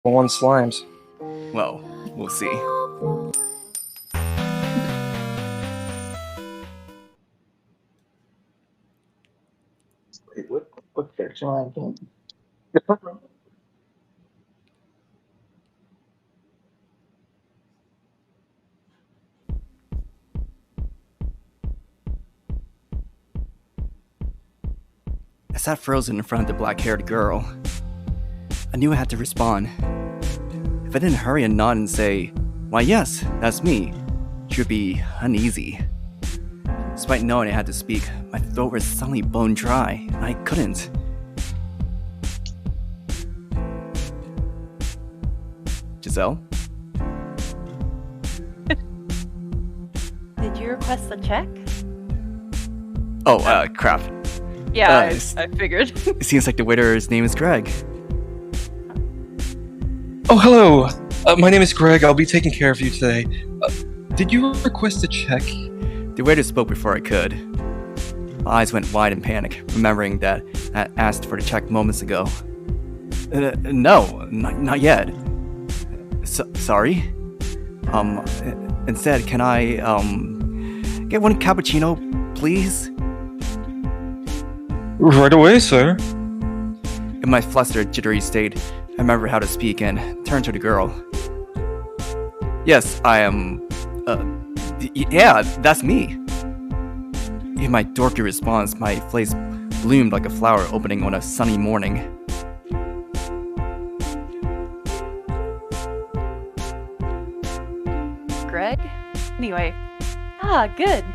one slimes. Well, we'll see. Wait, what fiction line came? I sat frozen in front of the black-haired girl. I knew I had to respond. If I didn't hurry and nod and say, "Why yes, that's me," she would be uneasy. Despite knowing I had to speak, my throat was suddenly bone dry, and I couldn't. Giselle? Did you request a check? Oh, crap. Yeah, I figured. It seems like the waiter's name is Greg. Oh, hello. My name is Greg. I'll be taking care of you today. Did you request a check? The waiter spoke before I could. My eyes went wide in panic, remembering that I asked for the check moments ago. No, not yet. Sorry? Instead, can I, get one cappuccino, please? Right away, sir. In my flustered, jittery state, I remember how to speak and turned to the girl. Yes, I am, yeah, that's me. In my dorky response, my face bloomed like a flower opening on a sunny morning. Greg? Anyway. Good.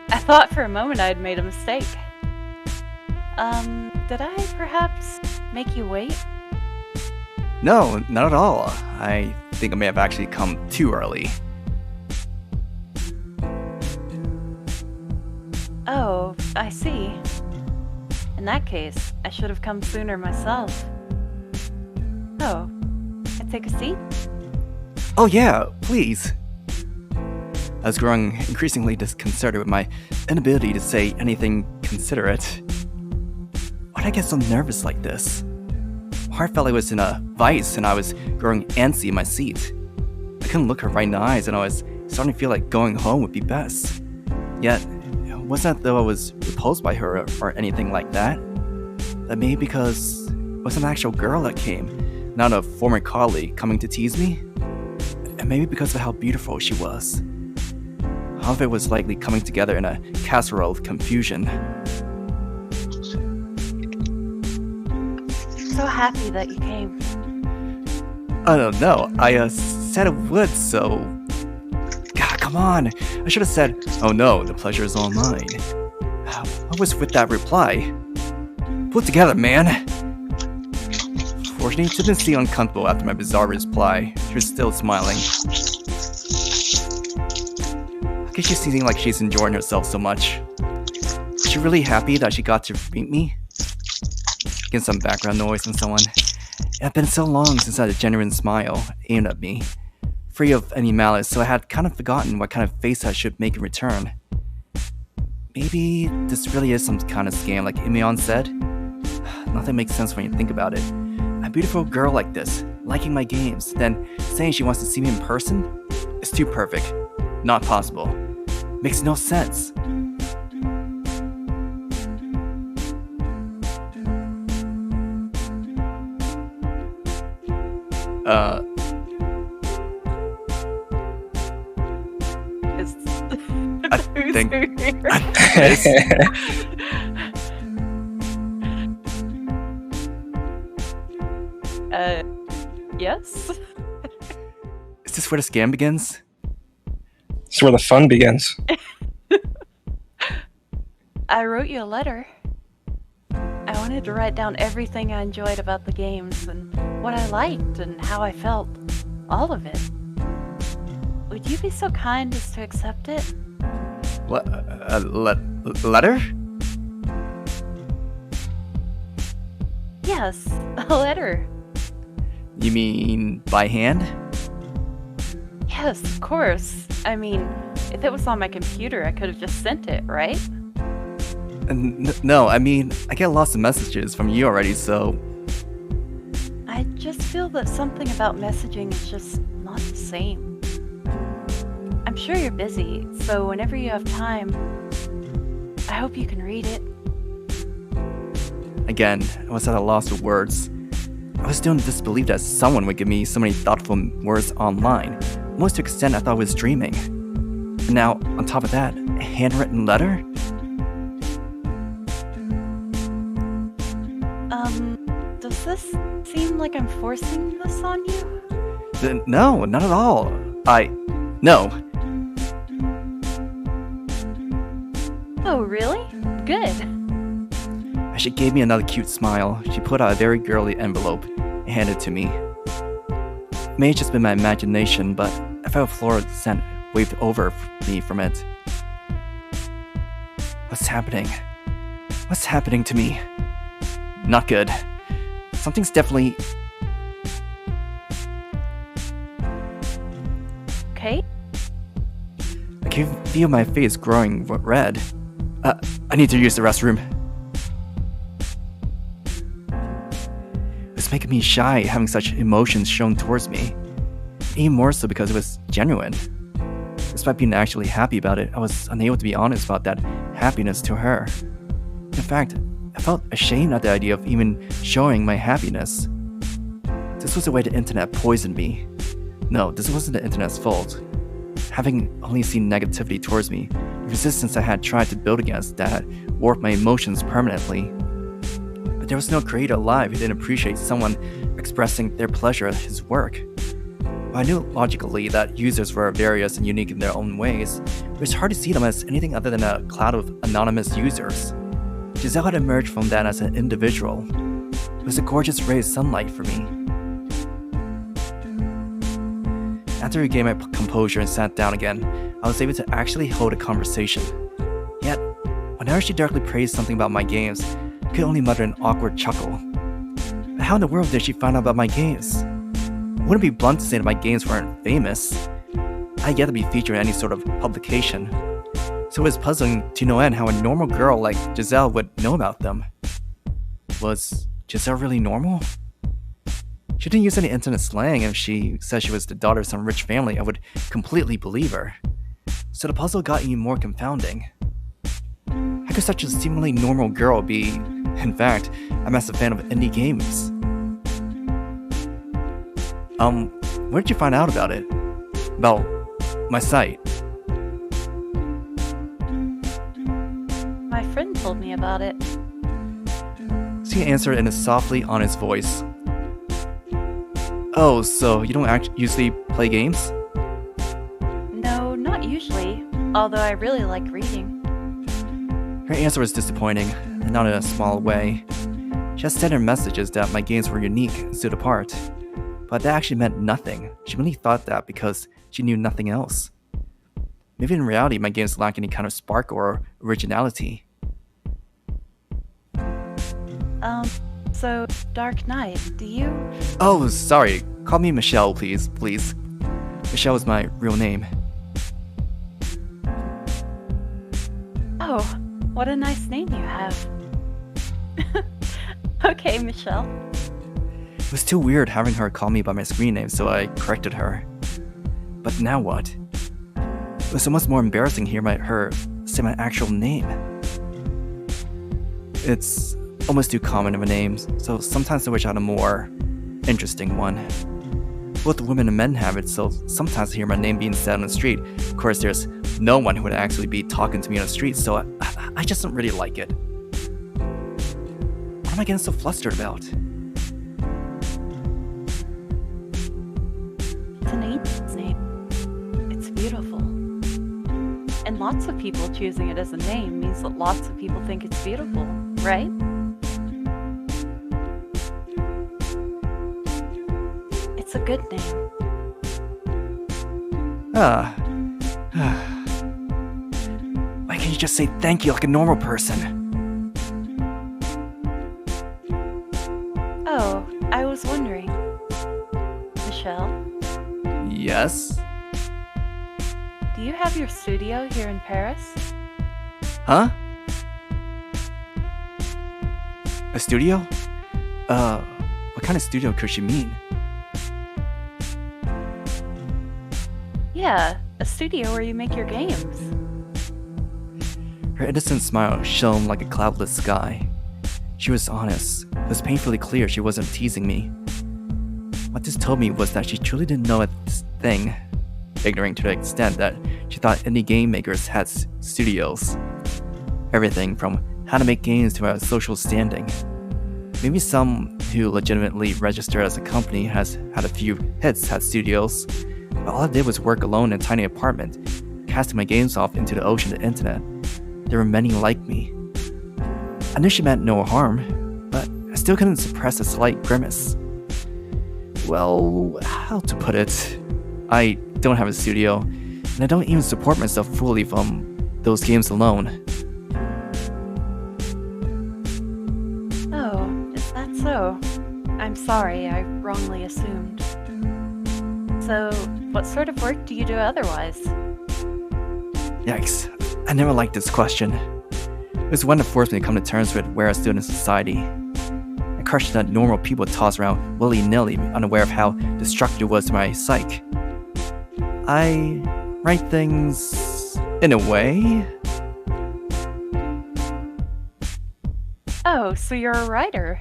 I thought for a moment I'd made a mistake. Did I perhaps make you wait? No, not at all. I think I may have actually come too early. Oh, I see. In that case, I should have come sooner myself. Oh, I take a seat? Oh yeah, please. I was growing increasingly disconcerted with my inability to say anything considerate. Why did I get so nervous like this? My heart felt like it was in a vice and I was growing antsy in my seat. I couldn't look her right in the eyes and I was starting to feel like going home would be best. Yet, it wasn't as though I was repulsed by her or anything like that. That maybe because it was an actual girl that came, not a former colleague coming to tease me? And maybe because of how beautiful she was. All of it was likely coming together in a casserole of confusion. So happy that you came. I don't know, I said it would, so... God, come on! I should have said, "Oh no, the pleasure is all mine." What was with that reply? Pull it together, man! Fortunately, she didn't seem uncomfortable after my bizarre reply. She was still smiling. How can she seem like she's enjoying herself so much? Is she really happy that she got to meet me? Get some background noise and so on. It had been so long since I had a genuine smile aimed at me, free of any malice, so I had kind of forgotten what kind of face I should make in return. Maybe this really is some kind of scam like Imeon said? Nothing makes sense when you think about it. A beautiful girl like this, liking my games, then saying she wants to see me in person? It's too perfect. Not possible. Makes no sense. I think... Yes? Is this where the scam begins? This is where the fun begins. I wrote you a letter. I wanted to write down everything I enjoyed about the games and what I liked and how I felt. All of it. Would you be so kind as to accept it? Letter? Yes, a letter. You mean by hand? Yes, of course. I mean, if it was on my computer, I could have just sent it, right? No, I mean, I get lots of messages from you already, so... I just feel that something about messaging is just not the same. I'm sure you're busy, so whenever you have time, I hope you can read it. Again, I was at a loss for words. I was still in disbelief that someone would give me so many thoughtful words online, almost to the extent I thought I was dreaming. And now, on top of that, a handwritten letter? Does this seem like I'm forcing this on you? No, not at all. No. Oh, really? Good. As she gave me another cute smile, she pulled out a very girly envelope and handed it to me. It may have just been my imagination, but I felt a floral scent waved over me from it. What's happening? What's happening to me? Not good. Something's definitely... Okay. I can feel my face growing red. I need to use the restroom. It's making me shy having such emotions shown towards me. Even more so because it was genuine. Despite being actually happy about it, I was unable to be honest about that happiness to her. In fact, I felt ashamed at the idea of even showing my happiness. This was the way the internet poisoned me. No, this wasn't the internet's fault. Having only seen negativity towards me, the resistance I had tried to build against that had warped my emotions permanently. But there was no creator alive who didn't appreciate someone expressing their pleasure at his work. While I knew logically that users were various and unique in their own ways, it was hard to see them as anything other than a cloud of anonymous users. Giselle had emerged from that as an individual. It was a gorgeous ray of sunlight for me. After I regained my composure and sat down again, I was able to actually hold a conversation. Yet, whenever she directly praised something about my games, I could only mutter an awkward chuckle. But how in the world did she find out about my games? It wouldn't be blunt to say that my games weren't famous. I had yet to be featured in any sort of publication. So it was puzzling to no end how a normal girl like Giselle would know about them. Was Giselle really normal? She didn't use any internet slang, and if she said she was the daughter of some rich family, I would completely believe her. So the puzzle got even more confounding. How could such a seemingly normal girl be, in fact, a massive fan of indie games? Where did you find out about it? About my site? My friend told me about it. He answered in a softly honest voice. Oh, so you don't usually play games? No, not usually, although I really like reading. Her answer was disappointing, and not in a small way. She had said in her messages that my games were unique and stood apart, but that actually meant nothing. She really thought that because she knew nothing else. Maybe in reality my games lack any kind of spark or originality. So, Dark Knight, do you... Oh, sorry. Call me Michelle, please. Michelle is my real name. Oh, what a nice name you have. Okay, Michelle. It was too weird having her call me by my screen name, so I corrected her. But now what? It was so much more embarrassing to hear her say my actual name. It's almost too common of a name, so sometimes I wish I had a more interesting one. Both women and men have it, so sometimes I hear my name being said on the street. Of course, there's no one who would actually be talking to me on the street, so I just don't really like it. What am I getting so flustered about? It's an angel's name. It's beautiful. And lots of people choosing it as a name means that lots of people think it's beautiful, right? It's a good name. Why can't you just say thank you like a normal person? Oh, I was wondering. Michelle, Yes? do you have your studio here in Paris? Huh? A studio? What kind of studio could she mean? Yeah, a studio where you make your games. Her innocent smile shone like a cloudless sky. She was honest. It was painfully clear she wasn't teasing me. What this told me was that she truly didn't know a thing, ignorant to the extent that she thought indie game makers had studios. Everything from how to make games to a social standing. Maybe some who legitimately register as a company has had a few hits had studios, but all I did was work alone in a tiny apartment, casting my games off into the ocean of the internet. There were many like me. I knew she meant no harm, but I still couldn't suppress a slight grimace. Well, how to put it? I don't have a studio, and I don't even support myself fully from those games alone. Oh, is that so? I'm sorry, I wrongly assumed. So, what sort of work do you do otherwise? Yikes, I never liked this question. It was one that forced me to come to terms with where I stood in society. A question that normal people toss around willy-nilly, unaware of how destructive it was to my psyche. I write things in a way. Oh, so you're a writer.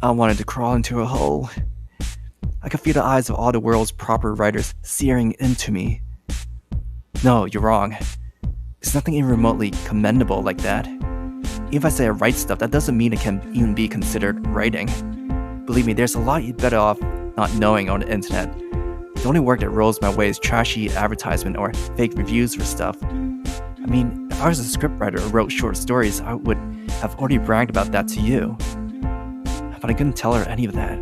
I wanted to crawl into a hole. I could feel the eyes of all the world's proper writers searing into me. No, you're wrong. It's nothing even remotely commendable like that. Even if I say I write stuff, that doesn't mean it can even be considered writing. Believe me, there's a lot you'd better off not knowing on the internet. The only work that rolls my way is trashy advertisement or fake reviews for stuff. I mean, if I was a scriptwriter or wrote short stories, I would have already bragged about that to you. But I couldn't tell her any of that.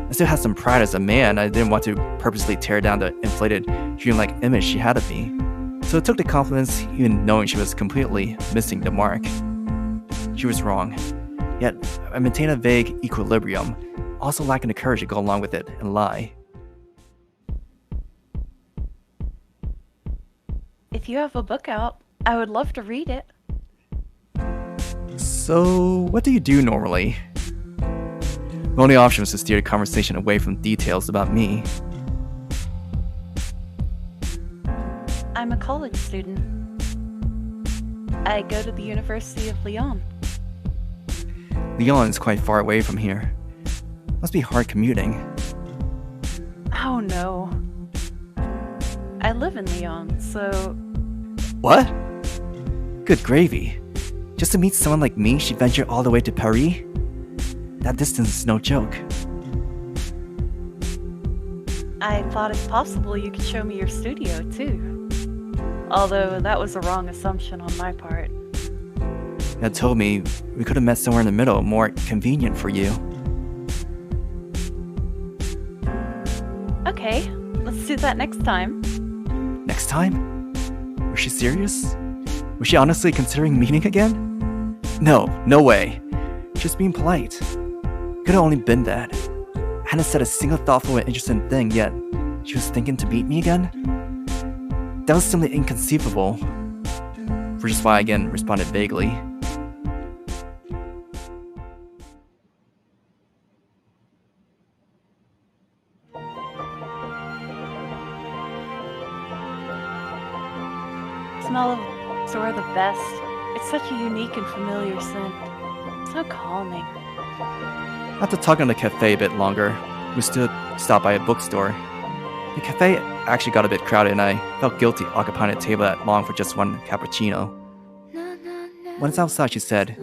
I still had some pride as a man. I didn't want to purposely tear down the inflated, dreamlike image she had of me. So I took the compliments, even knowing she was completely missing the mark. She was wrong. Yet, I maintained a vague equilibrium, also lacking the courage to go along with it and lie. If you have a book out, I would love to read it. So, what do you do normally? My only option was to steer the conversation away from details about me. I'm a college student. I go to the University of Lyon. Lyon is quite far away from here. Must be hard commuting. Oh no. I live in Lyon, so... What? Good gravy. Just to meet someone like me, she ventured all the way to Paris? That distance is no joke. I thought it's possible you could show me your studio, too. Although that was a wrong assumption on my part. That told me we could have met somewhere in the middle, more convenient for you. Okay, let's do that next time. Next time? Was she serious? Was she honestly considering meeting again? No way. Just being polite. Could have only been that. Hadn't said a single thoughtful and interesting thing, yet she was thinking to meet me again? That was simply inconceivable. Which is why I again responded vaguely. Smell of books are the best. It's such a unique and familiar scent. So calming. After talking in the cafe a bit longer, we stopped by a bookstore. The cafe actually got a bit crowded and I felt guilty occupying a table that long for just one cappuccino. When it's outside, she said,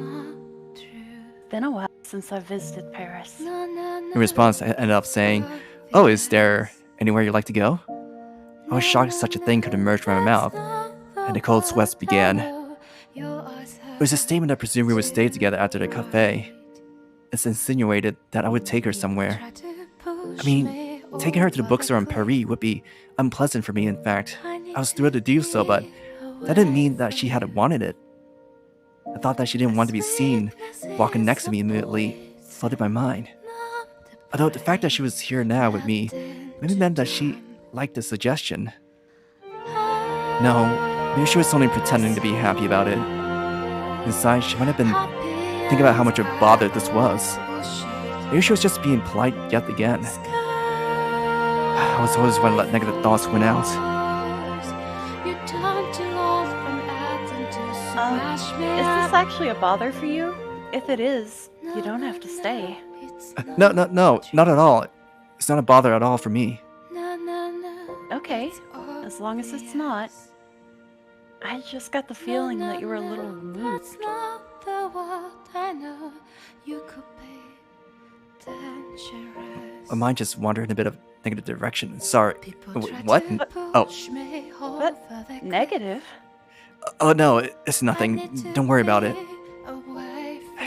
Been a while since I visited Paris. in response, I ended up saying, "Oh, is there anywhere you'd like to go?" I was shocked such a thing could emerge from my mouth, and the cold sweats began. It was a statement that presumed we would stay together after the cafe. It insinuated that I would take her somewhere. I mean, taking her to the bookstore in Paris would be unpleasant for me. In fact, I was thrilled to do so, but that didn't mean that she hadn't wanted it. I thought that she didn't want to be seen walking next to me immediately flooded my mind. Although the fact that she was here now with me maybe meant that she liked the suggestion. No, maybe she was only pretending to be happy about it. Besides, she might have been thinking about how much of a bother this was. Maybe she was just being polite yet again. I was always one to let negative thoughts win out. Is this actually a bother for you? If it is, you don't have to stay. No, not at all. It's not a bother at all for me. Okay, as long as it's not. I just got the feeling that you were a little removed. My mind just wandered in a bit of negative direction. Sorry. What? Oh. What? Negative? Oh no, it's nothing. Don't worry about it.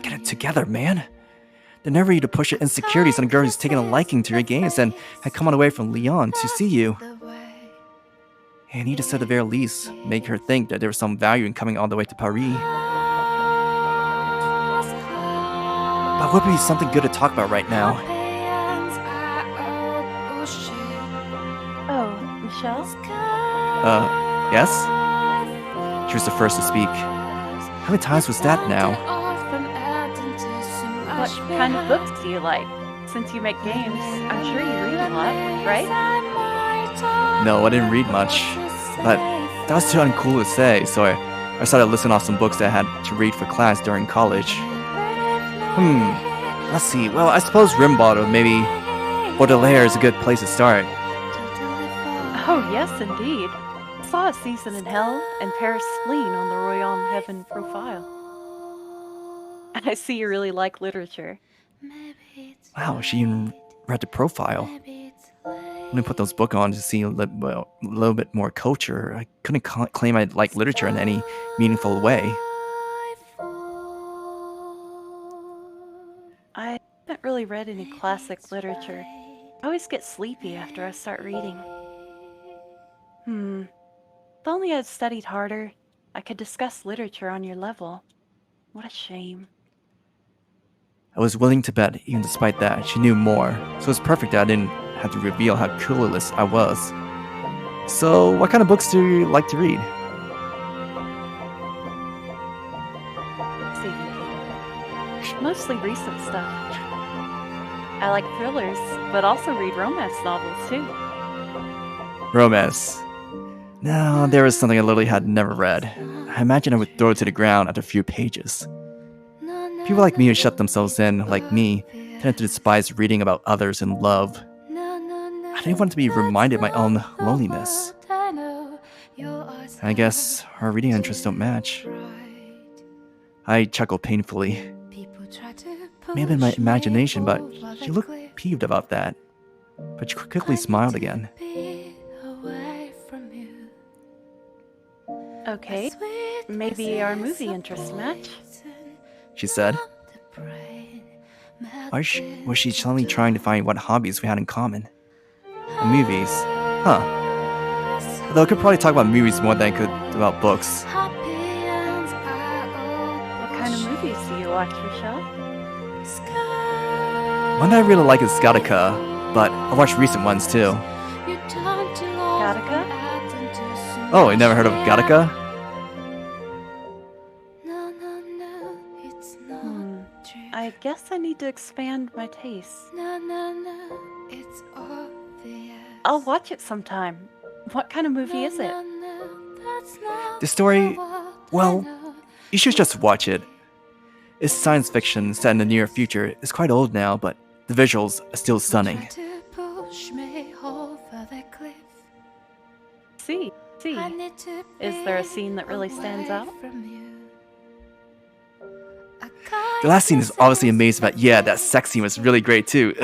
Get it together, man. The nerve of you to push your insecurities on a girl who's taken a liking to your games and had come all the way from Lyon to see you. And you need to, at the very least, make her think that there was some value in coming all the way to Paris. But would be something good to talk about right now. Oh, Michelle? Yes? She was the first to speak. How many times was that now? What kind of books do you like? Since you make games, I'm sure you read a lot, right? No, I didn't read much. But that was too uncool to say, so I started listing off some books that I had to read for class during college. Let's see. Well, I suppose Rimbaud or maybe Baudelaire is a good place to start. Oh, yes, indeed. I saw A Season in Hell and Paris Spleen on the Royan Heaven profile. I see you really like literature. Wow, she even read the profile. When I put those books on to see a little bit more culture, I couldn't claim I like literature in any meaningful way. I haven't really read any classic literature. I always get sleepy after I start reading. If only I'd studied harder, I could discuss literature on your level. What a shame. I was willing to bet, even despite that, she knew more, so it was perfect that I didn't have to reveal how clueless I was. So, what kind of books do you like to read? Let's see. Mostly recent stuff. I like thrillers, but also read romance novels too. Romance. No, there was something I literally had never read. I imagine I would throw it to the ground after a few pages. People like me who shut themselves in, like me, tend to despise reading about others in love. I didn't want to be reminded of my own loneliness. I guess our reading interests don't match. I chuckled painfully. Maybe in my imagination, but she looked peeved about that. But she quickly smiled again. Okay, maybe our movie interests match. She said. Was she suddenly trying to find what hobbies we had in common? Movies. Huh. Though I could probably talk about movies more than I could about books. What kind of movies do you watch, Michelle? One that I really like is Gattaca, but I watch recent ones too. Gattaca? Oh, you never heard of Gattaca? I guess I need to expand my tastes. I'll watch it sometime. What kind of movie is it? The story, well, you should just watch it. It's science fiction set in the near future. It's quite old now, but the visuals are still stunning. See. Is there a scene that really stands out? The last scene is obviously amazing, but yeah, that sex scene was really great too.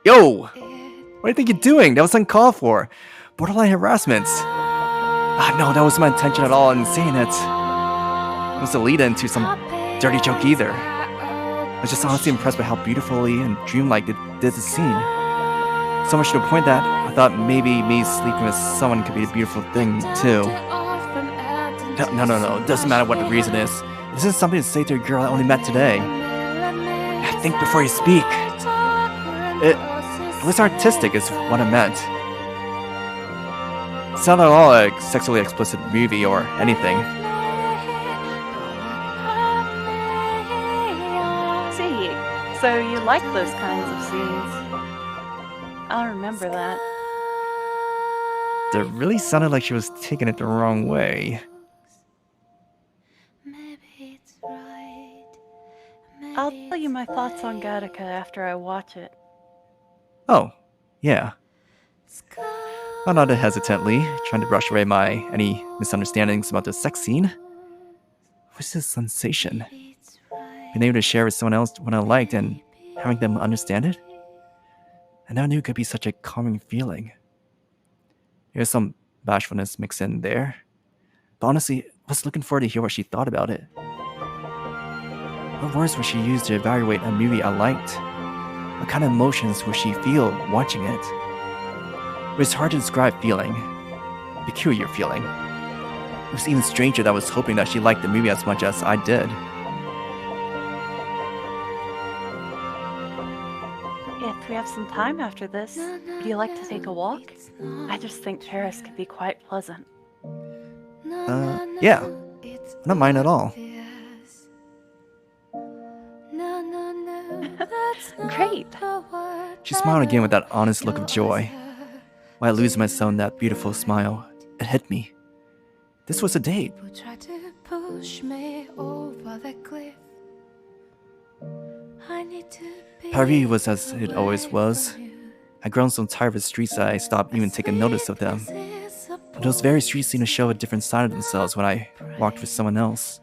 Yo! What do you think you're doing? That was uncalled for. Borderline harassment. No, that wasn't my intention at all in saying it. It was a lead into some dirty joke either. I was just honestly impressed by how beautifully and dreamlike it did the scene. So much to the point that I thought maybe me sleeping with someone could be a beautiful thing too. No. It doesn't matter what the reason is. This is something to say to a girl I only met today. Think before you speak. It was artistic is what I meant. It's not at all a sexually explicit movie or anything. See, so you like those kinds of scenes. I'll remember that. That really sounded like she was taking it the wrong way. I'll tell you my thoughts on Gattaca after I watch it. Oh, yeah. I nodded hesitantly, trying to brush away any misunderstandings about the sex scene. What's this sensation? Being able to share with someone else what I liked and having them understand it? I never knew it could be such a calming feeling. There's some bashfulness mixed in there. But honestly, I was looking forward to hear what she thought about it. What words would she use to evaluate a movie I liked? What kind of emotions would she feel watching it? It was hard to describe feeling. A peculiar feeling. It was even stranger that I was hoping that she liked the movie as much as I did. If we have some time after this, would you like to take a walk? I just think Paris could be quite pleasant. Yeah. Not mine at all. Great! She smiled again with that honest look of joy. While I lose myself in that beautiful smile, it hit me. This was a date. Paris was as it always was. I'd grown so tired of the streets that I stopped even taking notice of them. But those very streets seemed to show a different side of themselves when I walked with someone else.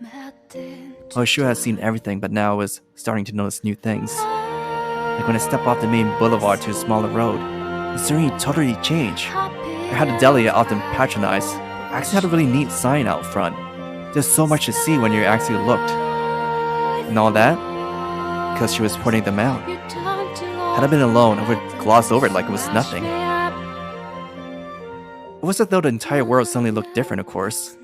I was sure I had seen everything, but now I was starting to notice new things. Like when I stepped off the main boulevard to a smaller road, the scenery totally changed. I had a deli I often patronized. I actually had a really neat sign out front. There's so much to see when you actually looked. And all that, because she was pointing them out. Had I been alone, I would gloss over it like it was nothing. It was as though the entire world suddenly looked different, of course.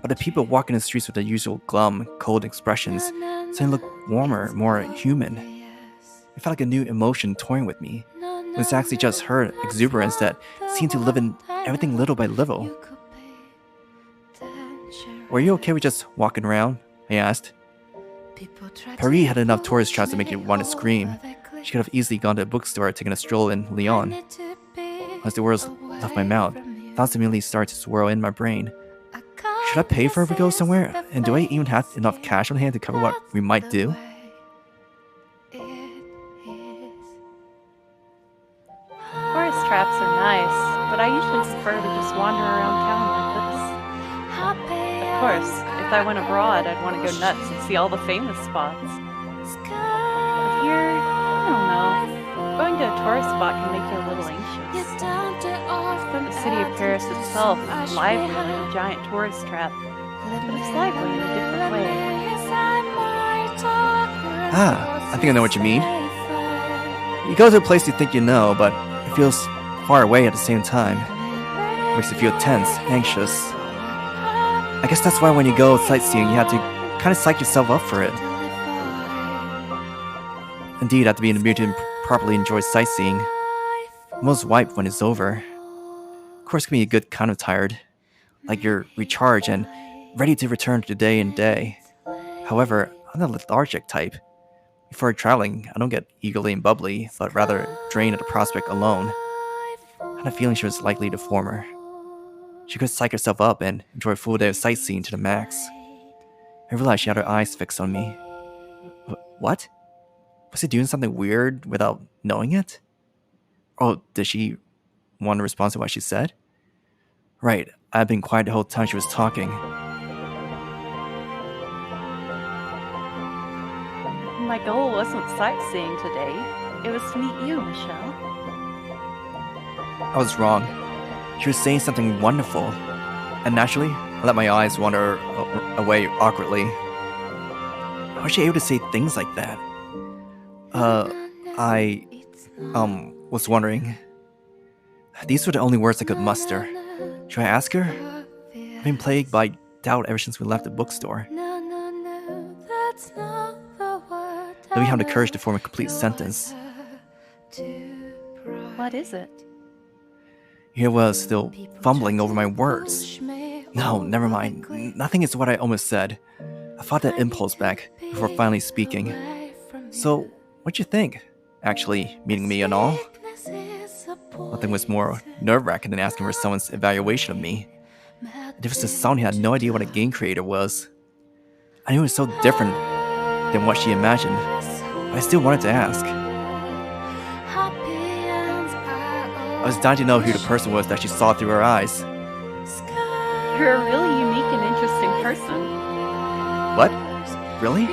But the people walking the streets with their usual glum, cold expressions suddenly looked warmer, more human. It felt like a new emotion toying with me. It was actually just her exuberance that seemed to live in everything little by little. Were you okay with just walking around? I asked. Paris had enough tourist traps to make you want to scream. She could have easily gone to a bookstore taking a stroll in Lyon. As the words left my mouth, thoughts immediately started to swirl in my brain. Should I pay for her to go somewhere? And do I even have enough cash on hand to cover what we might do? Tourist traps are nice, but I usually prefer to just wander around town like this. Of course, if I went abroad, I'd want to go nuts and see all the famous spots. But here, I don't know. Going to a tourist spot can make you a little anxious. The city of Paris itself is lively like a giant tourist trap, but it's lively in a different way. I think I know what you mean. You go to a place you think you know, but it feels far away at the same time. It makes you feel tense, anxious. I guess that's why when you go sightseeing, you have to kind of psych yourself up for it. Indeed, I have to be in the mood to properly enjoy sightseeing. I'm most wiped when it's over. Of course, it can be a good kind of tired. Like you're recharged and ready to return to day and day. However, I'm the lethargic type. Before traveling, I don't get eagerly and bubbly, but rather drained at the prospect alone. I had a feeling she was likely the former. She could psych herself up and enjoy a full day of sightseeing to the max. I realized she had her eyes fixed on me. What? Was she doing something weird without knowing it? Oh, did she want to respond to what she said? Right, I'd been quiet the whole time she was talking. My goal wasn't sightseeing today. It was to meet you, Michelle. I was wrong. She was saying something wonderful. And naturally, I let my eyes wander away awkwardly. How was she able to say things like that? I was wondering. These were the only words I could muster. Should I ask her? I've been plagued by doubt ever since we left the bookstore. Let me have the courage to form a complete sentence. What is it? Here I was, still fumbling over my words. No, never mind. Nothing is what I almost said. I fought that impulse back before finally speaking. So, what'd you think? Actually, meeting me and all? Nothing was more nerve-wracking than asking for someone's evaluation of me. It was just someone who had no idea what a game creator was. I knew it was so different than what she imagined, but I still wanted to ask. I was dying to know who the person was that she saw through her eyes. You're a really unique and interesting person. What? Really?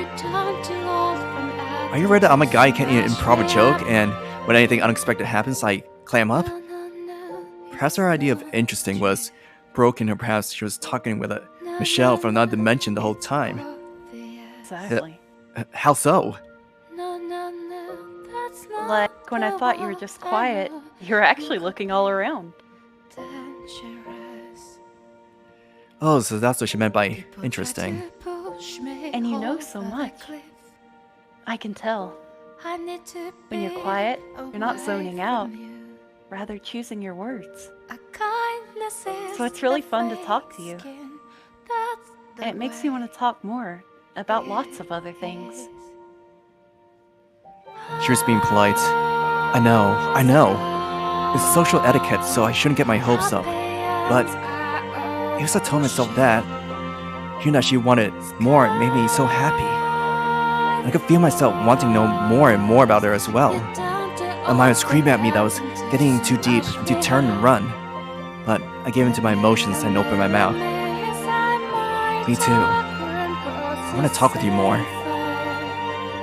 Are you worried that I'm a guy who can't even improv a joke, and when anything unexpected happens, I clam up? Perhaps her idea of interesting was broken, or perhaps she was talking with a Michelle from another dimension the whole time. Exactly. How so? Like when I thought you were just quiet, you were actually looking all around. Oh, so that's what she meant by interesting. And you know so much. I can tell. When you're quiet, you're not zoning out, rather choosing your words. So it's really fun to talk to you. And it makes me want to talk more about lots of other things. She was being polite. I know. It's social etiquette, so I shouldn't get my hopes up. But I used to tell myself that hearing that she wanted more made me so happy. I could feel myself wanting to know more and more about her as well. My mind would scream at me that I was getting too deep, to turn and run. But I gave in to my emotions and opened my mouth. Me too. I want to talk with you more.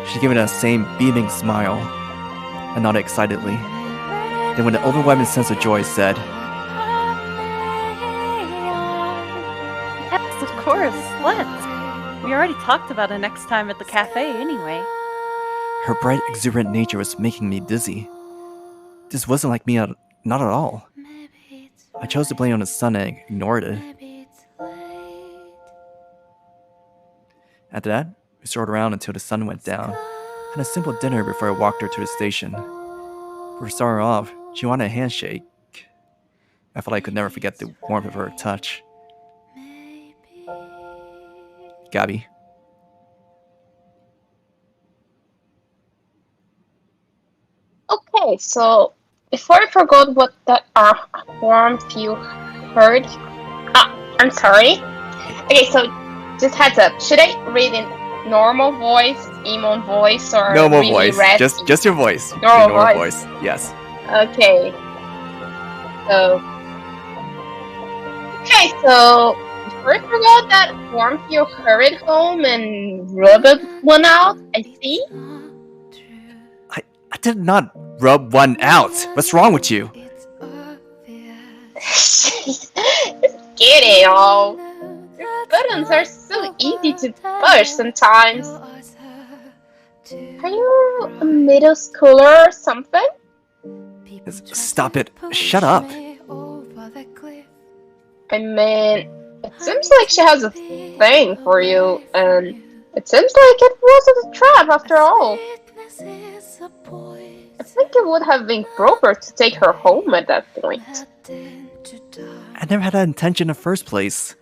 She gave me that same beaming smile. I nodded excitedly. Then with an overwhelming sense of joy said, Yes, of course, let's. We already talked about it next time at the cafe anyway. her bright, exuberant nature was making me dizzy. This wasn't like me, not at all. I chose to blame it on the sun and ignored it. After that, we strolled around until the sun went down. Had a simple dinner before I walked her to the station. Before starting her off, she wanted a handshake. I felt I could never forget the warmth of her touch. Gabby. Okay, so before I forgot what that warmth you heard, I'm sorry. Okay, so just heads up. Should I read in normal voice, Imeon voice, or Normal really voice. raspy? Just your voice. Normal Your normal voice. voice. Yes. Okay. So before I forgot that warmth you hurried home and rubbed one out, I see. I did not rub one out. What's wrong with you? Just kidding, all. Your buttons are so easy to push sometimes. Are you a middle schooler or something? Stop it. Shut up. I mean, it seems like she has a thing for you, and it seems like it wasn't a trap after all. I think it would have been proper to take her home at that point. I never had that intention in the first place.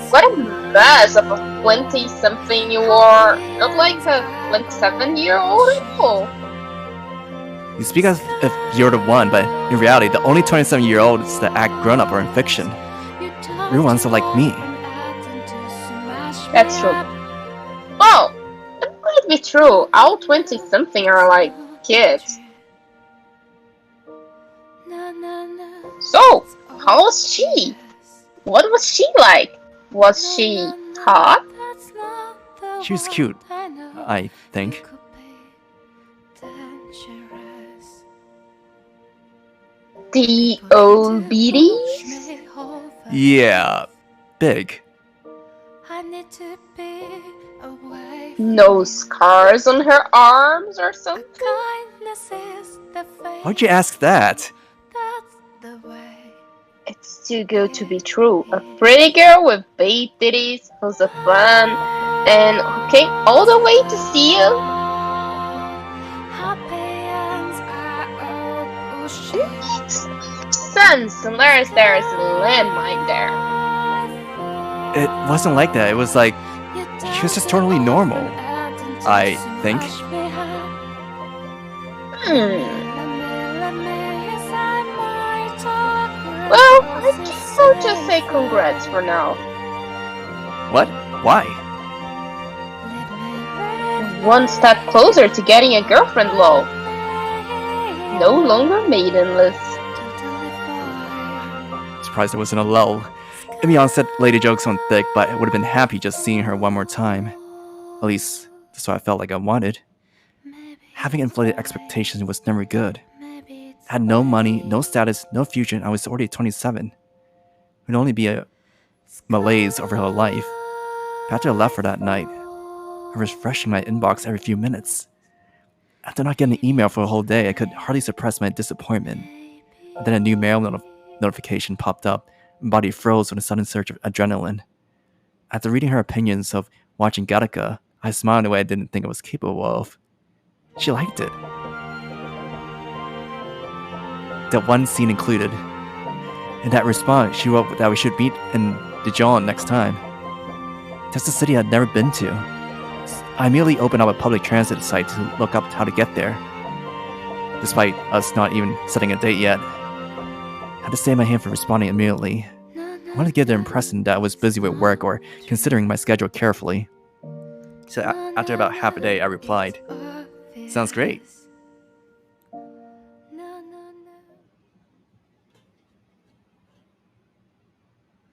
What a mess of a 20-something you are. Not like a 27-year-old anymore. You speak as if you're the one, but in reality, the only 27-year-olds that act grown-up are in fiction. Real ones are like me. That's true. Oh, that might be true. All 20-something are like kids. So, how was she? What was she like? Was she hot? She was cute, I think. The old beaties? Yeah, big. No scars on her arms or something? Why'd you ask that? It's too good to be true. A pretty girl with big titties who's a fun and who came all the way to see you? It makes sense unless there's a landmine there. It wasn't like that. It was like, she was just totally normal, I think. Well, I guess I'll just say congrats for now. What? Why? One step closer to getting a girlfriend, lol. No longer maidenless. Surprised there wasn't a lull. Imeon said lady jokes on thick, but I would have been happy just seeing her one more time. At least, that's what I felt like I wanted. Having inflated expectations was never good. I had no money, no status, no future, and I was already 27. It would only be a malaise over her life. After I left for that night, I was refreshing my inbox every few minutes. After not getting an email for a whole day, I could hardly suppress my disappointment. And then a new mail notification popped up. My body froze with a sudden surge of adrenaline. After reading her opinions of watching Gattaca, I smiled in a way I didn't think I was capable of. She liked it. That one scene included. In that response, she wrote that we should meet in Dijon next time. That's a city I'd never been to. I immediately opened up a public transit site to look up how to get there. Despite us not even setting a date yet. I had to stay my hand for responding immediately. I wanted to give the impression that I was busy with work or considering my schedule carefully. So after about half a day, I replied, "Sounds great."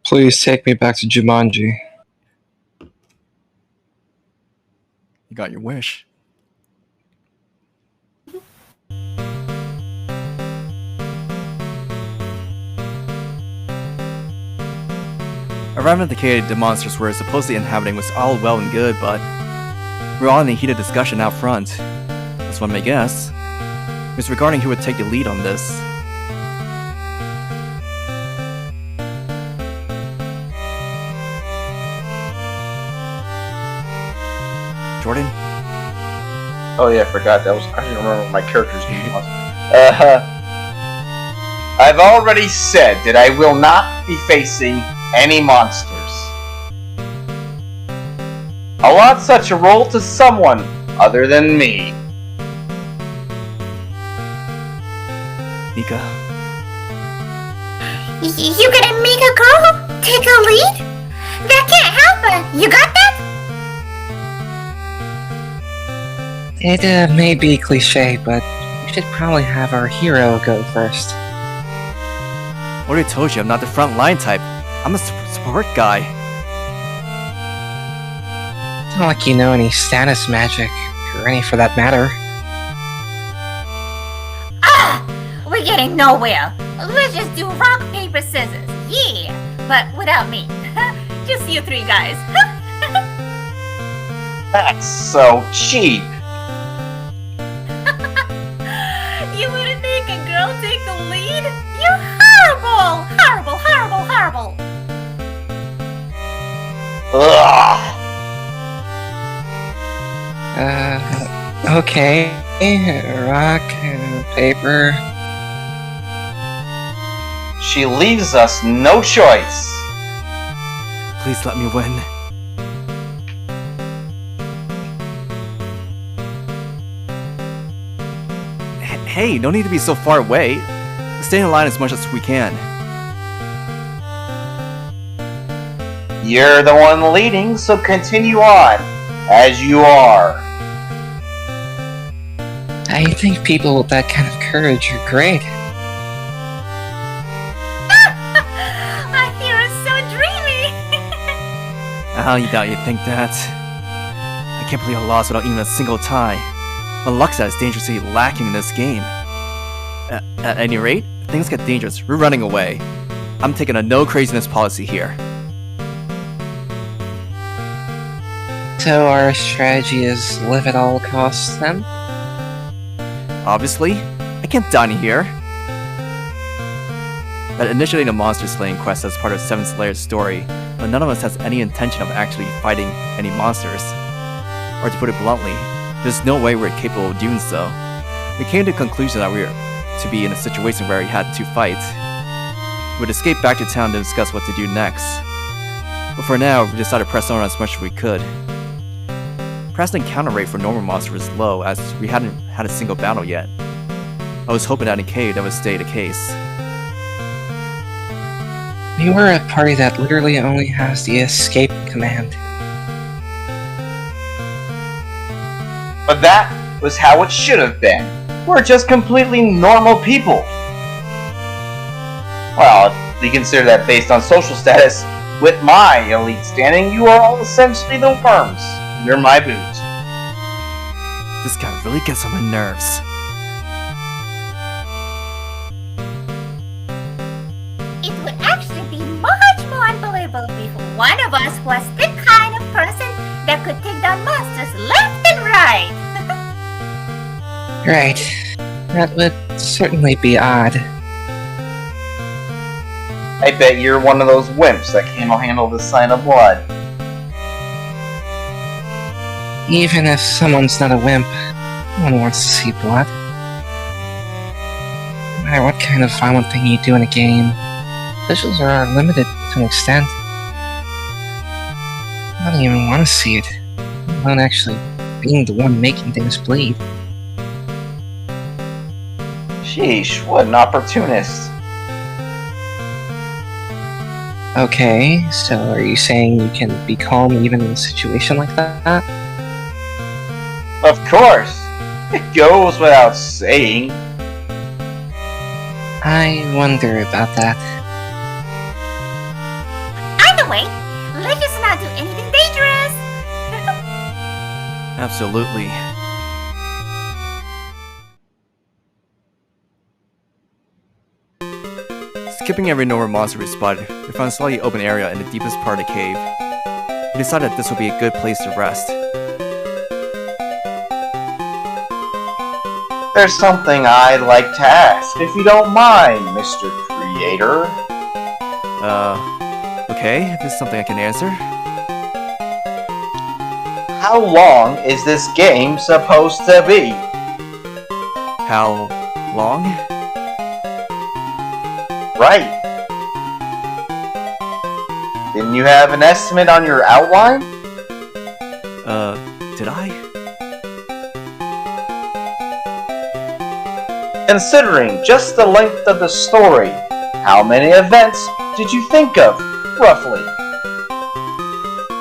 Please take me back to Jumanji. You got your wish. Arriving at the cave the monsters were supposedly inhabiting was all well and good, but we were all in a heated discussion out front. As one may guess, it was regarding who would take the lead on this. Jordan? Oh yeah, I forgot that was. I didn't remember what my character's name was. I've already said that I will not be facing any monsters. I want such a role to someone other than me. Mika? You gonna make a girl take a lead? That can't happen. You got that? It may be cliche, but we should probably have our hero go first. I already told you I'm not the front line type. I'm a support guy. It's not like you know any status magic, or any for that matter. Ah! We're getting nowhere. Let's just do rock, paper, scissors. Yeah! But without me. Just you three guys. That's so cheap. You wouldn't make a girl take the lead? You're horrible! Horrible, horrible, horrible! Ugh. Okay. Rock, paper. She leaves us no choice. Please let me win. Hey, no need to be so far away. Stay in line as much as we can. You're the one leading, so continue on, as you are. I think people with that kind of courage are great. I hear it's so dreamy! I highly doubt you'd think that. I can't believe I lost without even a single tie. My luck set is dangerously lacking in this game. At any rate, if things get dangerous, we're running away. I'm taking a no craziness policy here. So our strategy is live at all costs then? Obviously, I can't die in here. That initiating a monster slaying quest as part of Seventh Lair's story, but none of us has any intention of actually fighting any monsters. Or to put it bluntly, there's no way we're capable of doing so. We came to the conclusion that we were to be in a situation where we had to fight. We would escape back to town to discuss what to do next. But for now, we decided to press on as much as we could. Perhaps the encounter rate for normal monsters was low, as we hadn't had a single battle yet. I was hoping that in K that would stay the case. We were a party that literally only has the escape command. But that was how it should have been. We're just completely normal people. Well, if you consider that based on social status, with my elite standing, you are all essentially the worms under my boot. This guy really gets on my nerves. It would actually be much more unbelievable if one of us was the kind of person that could take down monsters left and right. Right. That would certainly be odd. I bet you're one of those wimps that can't handle the sign of blood. Even if someone's not a wimp, no one wants to see blood. No matter what kind of violent thing you do in a game, visuals are limited to an extent. I don't even want to see it, let alone actually being the one making things bleed. Sheesh, what an opportunist. Okay, so are you saying you can be calm even in a situation like that? Of course. It goes without saying. I wonder about that. Either way, let's just not do anything dangerous. Absolutely. Skipping every normal monster we spotted, we found a slightly open area in the deepest part of the cave. We decided this would be a good place to rest. There's something I'd like to ask, if you don't mind, Mr. Creator. Okay, if it's something I can answer. How long is this game supposed to be? How long? Right. Didn't you have an estimate on your outline? Did I? Considering just the length of the story, how many events did you think of, roughly?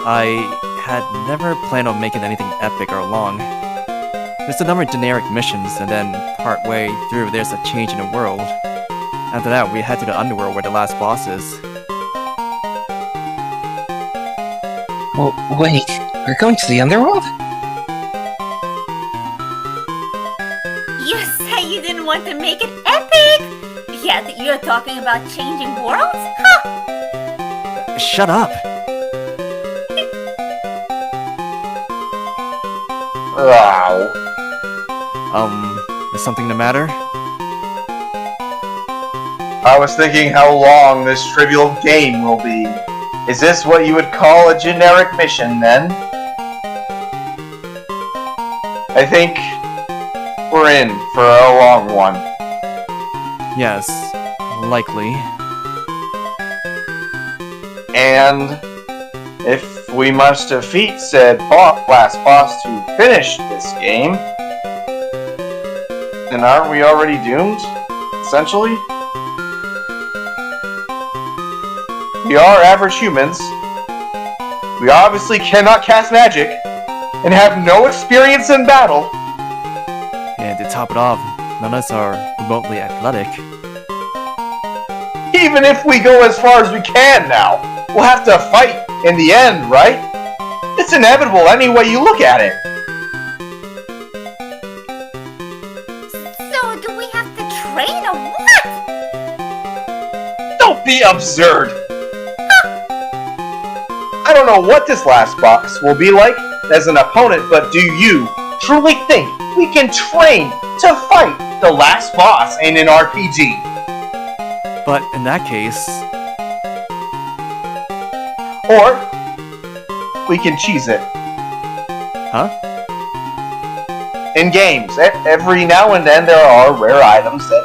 I had never planned on making anything epic or long. There's a number of generic missions, and then partway through there's a change in the world. After that, we head to the underworld where the last boss is. Oh, wait, we're going to the underworld? You said you didn't want to make it epic! Yet you're talking about changing worlds? Huh! Shut up! Wow. Is something the matter? I was thinking how long this trivial game will be. Is this what you would call a generic mission, then? I think we're in for a long one. Yes, likely. And if we must defeat said last boss to finish this game, then aren't we already doomed, essentially? We are average humans. We obviously cannot cast magic, and have no experience in battle. And to top it off, none of us are remotely athletic. Even if we go as far as we can now, we'll have to fight in the end, right? It's inevitable any way you look at it. So do we have to train or what? Don't be absurd! I don't know what this last boss will be like as an opponent, but do you truly think we can train to fight the last boss in an RPG? But in that case... Or, we can cheese it. Huh? In games, every now and then there are rare items that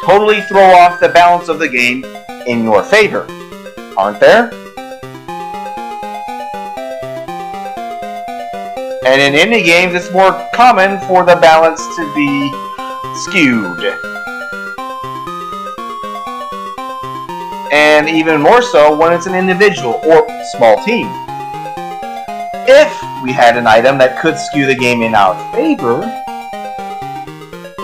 totally throw off the balance of the game in your favor. Aren't there? And in indie games, it's more common for the balance to be skewed. And even more so when it's an individual or small team. If we had an item that could skew the game in our favor,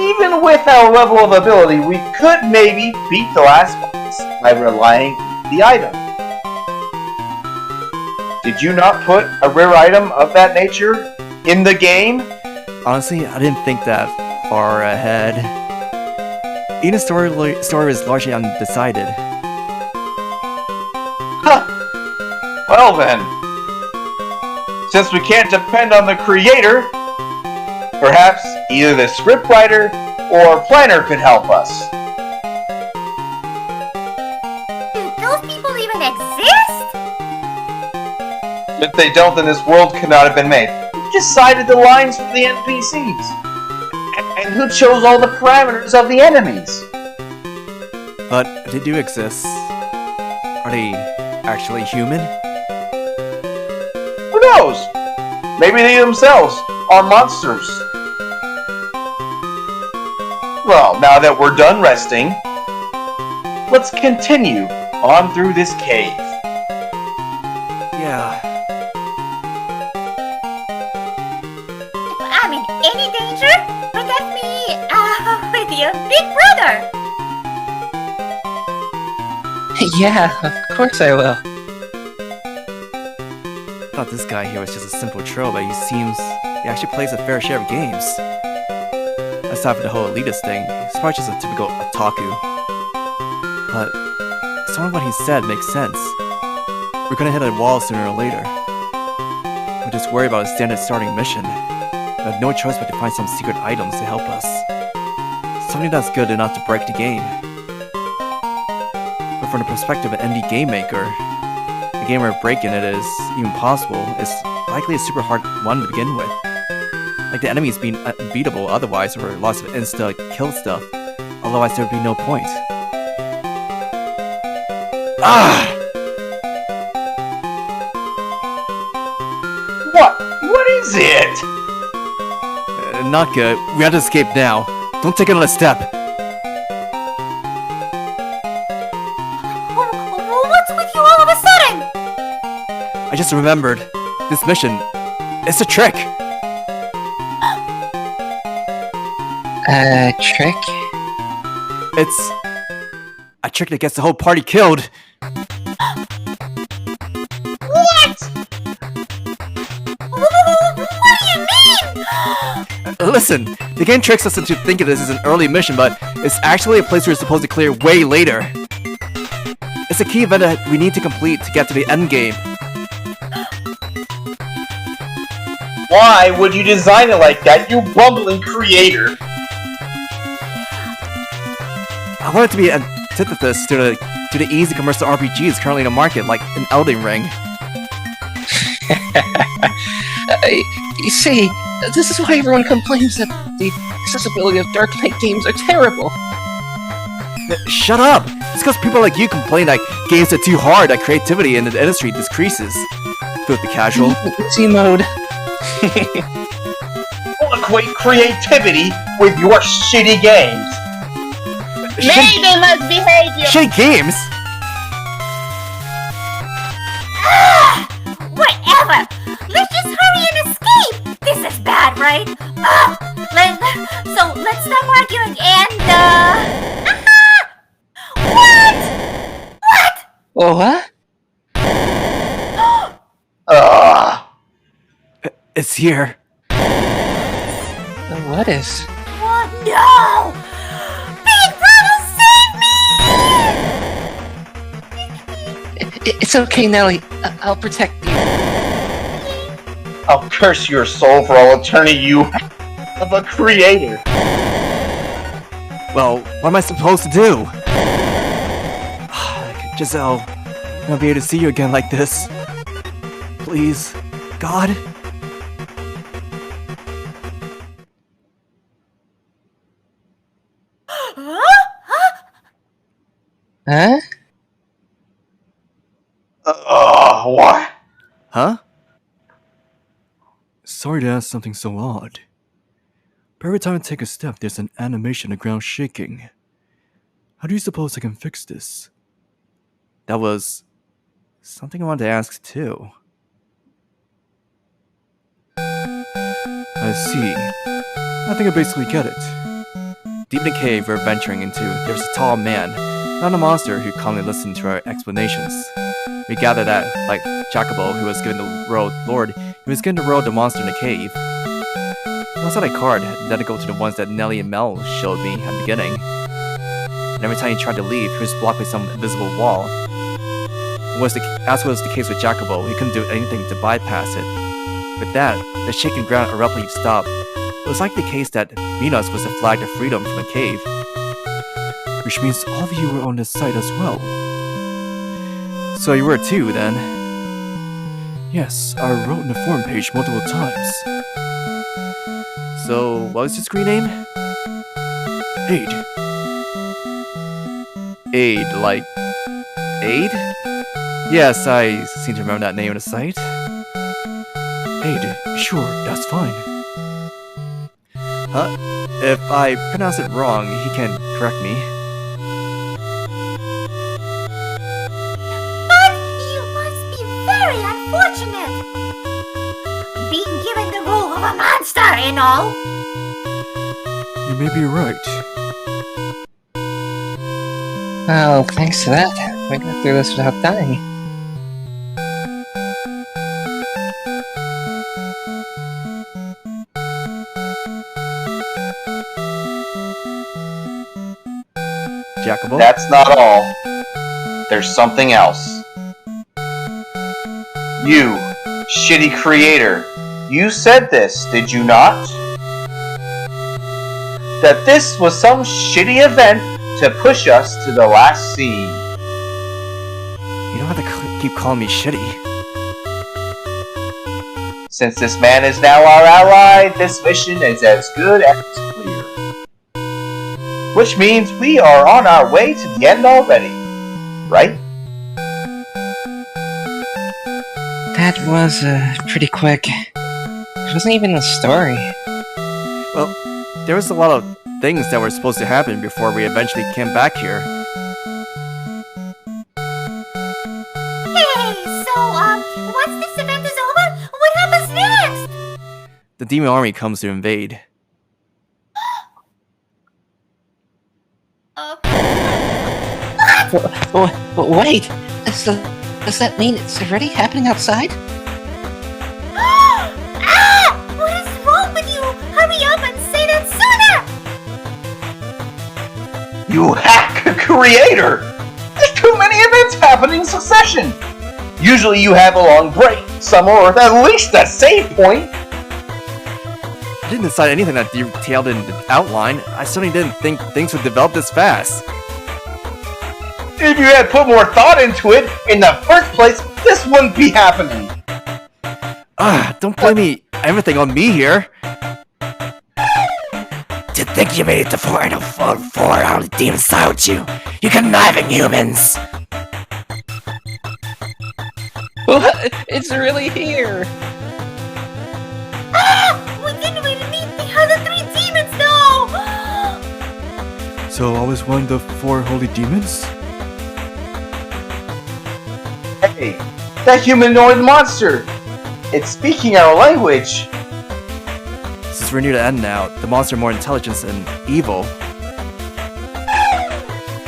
even with our level of ability, we could maybe beat the last boss by relying on the item. Did you not put a rare item of that nature in the game? Honestly, I didn't think that far ahead. Even the story was largely undecided. Huh. Well then, since we can't depend on the creator, perhaps either the scriptwriter or planner could help us. Do those people even exist? If they don't, then this world could not have been made. Who decided the lines for the NPCs? And who chose all the parameters of the enemies? But they do exist. Are they actually human? Who knows? Maybe they themselves are monsters. Well, now that we're done resting, let's continue on through this cave. Yeah. If I'm in any danger, protect me with your big brother. Yeah, of course I will. I thought this guy here was just a simple troll, but he actually plays a fair share of games. Aside from the whole elitist thing, he's probably just a typical otaku. But some of what he said makes sense. We're gonna hit a wall sooner or later. We're just worried about a standard starting mission. We have no choice but to find some secret items to help us. Something that's good enough to break the game. But from the perspective of an indie game maker, a game where breaking it is even possible is likely a super hard one to begin with. Like the enemies being unbeatable otherwise, or lots of insta-kill stuff, otherwise there would be no point. Ah! What is it? Not good. We have to escape now. Don't take another step. What's with you all of a sudden? I just remembered. This mission, it's a trick. Trick? It's a trick that gets the whole party killed. What? What do you mean? Listen, the game tricks us into thinking this is an early mission, but it's actually a place we're supposed to clear way later. It's a key event that we need to complete to get to the end game. Why would you design it like that, you bumbling creator? I want it to be an antithesis to the easy commercial RPGs currently in the market, like an Elden Ring. You see, this is why everyone complains that the accessibility of Dark Knight games are terrible. Shut up! It's because people like you complain that games are too hard, that creativity in the industry decreases. Filthy casual. Easy mode. Don't equate creativity with your shitty games. Maybe they must behave you. Shitty games? Whatever! Let's just hurry and escape! This is bad, right? So let's stop arguing and, What? What? It's here. What is? Oh no! Big Brother, save me! It's okay, Nellie. I'll protect you. I'll curse your soul for all eternity, you of a creator. Well, what am I supposed to do? Giselle, I'll not be able to see you again like this. Please, God. Huh? What? Huh? Sorry to ask something so odd. But every time I take a step, there's an animation of the ground shaking. How do you suppose I can fix this? That was something I wanted to ask too. I see. I think I basically get it. Deep in the cave we're venturing into, there's a tall man, not a monster, who calmly listened to our explanations. We gather that, like Jacopo, who was given the road Lord, he was given the road the monster in the cave. He also had a card identical to the ones that Nellie and Mell showed me at the beginning. And every time he tried to leave, he was blocked by some invisible wall. As was the case with Jacopo, he couldn't do anything to bypass it. With that, the shaking ground abruptly stopped. It was like the case that Minos was the flag of freedom from the cave. Which means all of you were on this site as well. So you were too, then? Yes, I wrote in the forum page multiple times. So, what was your screen name? Aid. Aid, like... Aid? Yes, I seem to remember that name on the site. Aid, sure, that's fine. If I pronounce it wrong, he can correct me. But you must be very unfortunate! Being given the role of a monster and all! You may be right. Well, thanks to that, we got through this without dying. Jacopo? That's not all. There's something else. You, shitty creator, you said this, did you not? That this was some shitty event to push us to the last scene. You don't have to keep calling me shitty. Since this man is now our ally, this mission is as good as clear. Which means we are on our way to the end already, right? That was, pretty quick. It wasn't even a story. Well, there was a lot of things that were supposed to happen before we eventually came back here. Hey, so, once this event is over, what happens next? The demon army comes to invade. Wait! Does that mean it's already happening outside? What is wrong with you? Hurry up and say that sooner! You hack creator! There's too many events happening in succession! Usually you have a long break, somewhere or at least a save point! I didn't decide anything that detailed in the outline. I certainly didn't think things would develop this fast. If you had put more thought into it in the first place, this wouldn't be happening! Don't blame everything on me here. To think you made it to 4 and a 4 out of the demons silence you. You conniving humans! What? It's really here! We didn't really meet the other 3 demons, though! So I was one of the 4 holy demons? Hey, that humanoid monster! It's speaking our language! Since we're near the end now, the monster more intelligent than evil.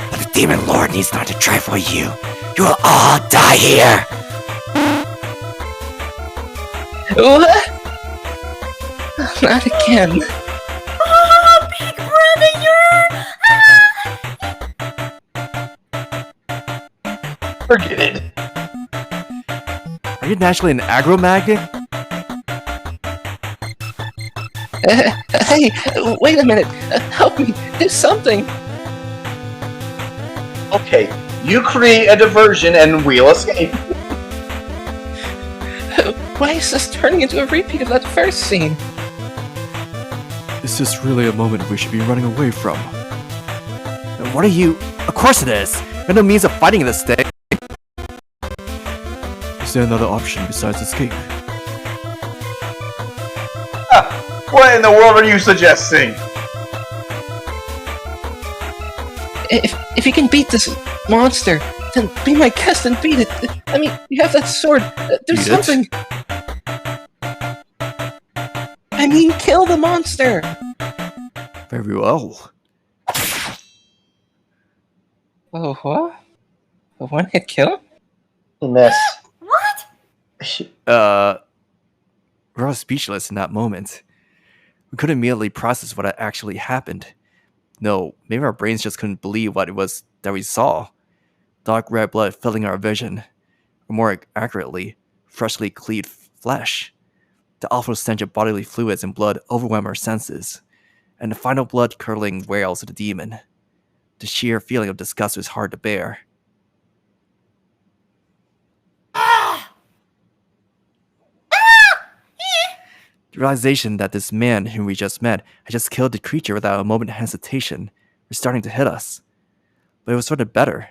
But the demon lord needs not to try for you. You will all die here! What? Not again. Oh, big brother, you're... Forget it. Are you naturally an agro-magnet? Hey, wait a minute. Help me. Do something. Okay, you create a diversion and we'll escape. Why is this turning into a repeat of that first scene? Is this really a moment we should be running away from? And what are you... Of course it is! There's no means of fighting this thing! Is there another option besides escape? What in the world are you suggesting? If you can beat this monster, then be my guest and beat it. I mean, you have that sword. There's Beat it? something. I mean, kill the monster. Very well. Oh, what? A one-hit kill? You miss. What? We're all speechless in that moment. We couldn't immediately process what had actually happened. No, maybe our brains just couldn't believe what it was that we saw. Dark red blood filling our vision. Or more accurately, freshly cleaved flesh. The awful stench of bodily fluids and blood overwhelmed our senses. And the final blood-curdling wails of the demon. The sheer feeling of disgust was hard to bear. The realization that this man whom we just met had just killed the creature without a moment of hesitation was starting to hit us. But it was sort of better.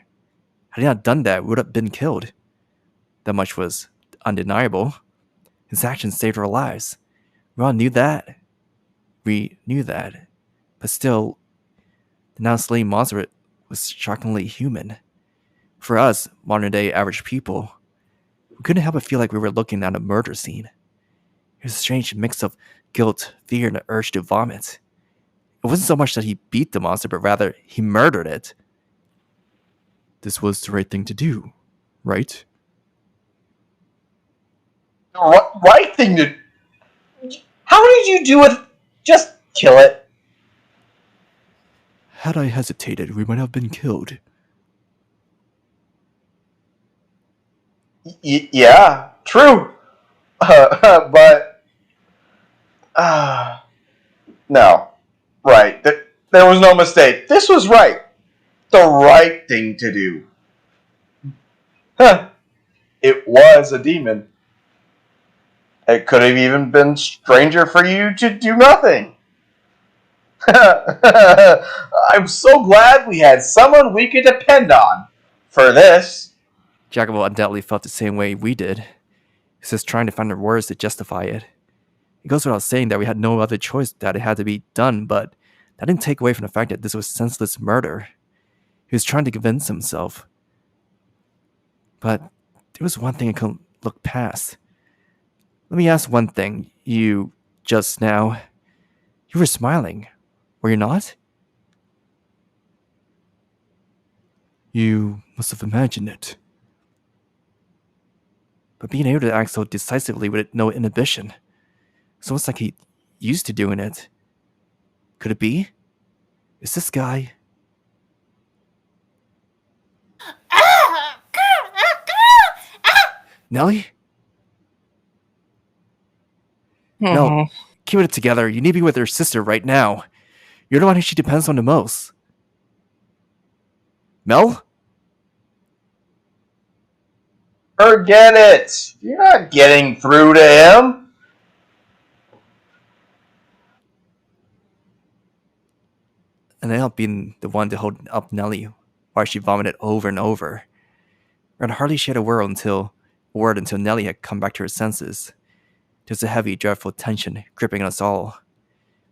Had he not done that, we would have been killed. That much was undeniable. His actions saved our lives. We all knew that. We knew that. But still, the now slain monster was shockingly human. For us, modern-day average people, we couldn't help but feel like we were looking at a murder scene. It was a strange mix of guilt, fear, and the urge to vomit. It wasn't so much that he beat the monster, but rather he murdered it. This was the right thing to do, right? The right thing to... How did you do it? Just kill it. Had I hesitated, we might have been killed. Yeah, true. But... no. Right. There was no mistake. This was right. The right thing to do. Huh. It was a demon. It could have even been stranger for you to do nothing. I'm so glad we had someone we could depend on for this. Jacopo undoubtedly felt the same way we did. He's just trying to find the words to justify it. It goes without saying that we had no other choice, that it had to be done, but that didn't take away from the fact that this was senseless murder. He was trying to convince himself. But there was one thing I couldn't look past. Let me ask one thing. You were smiling, were you not? You must have imagined it. But being able to act so decisively with no inhibition, it's almost like he used to doing it. Could it be? Is this guy... Nellie? No, keep it together. You need to be with your sister right now. You're the one who she depends on the most. Mell? Forget it. You're not getting through to him. And I helped being the one to hold up Nellie while she vomited over and over. And hardly she had a word until Nellie had come back to her senses. There was a heavy, dreadful tension gripping us all.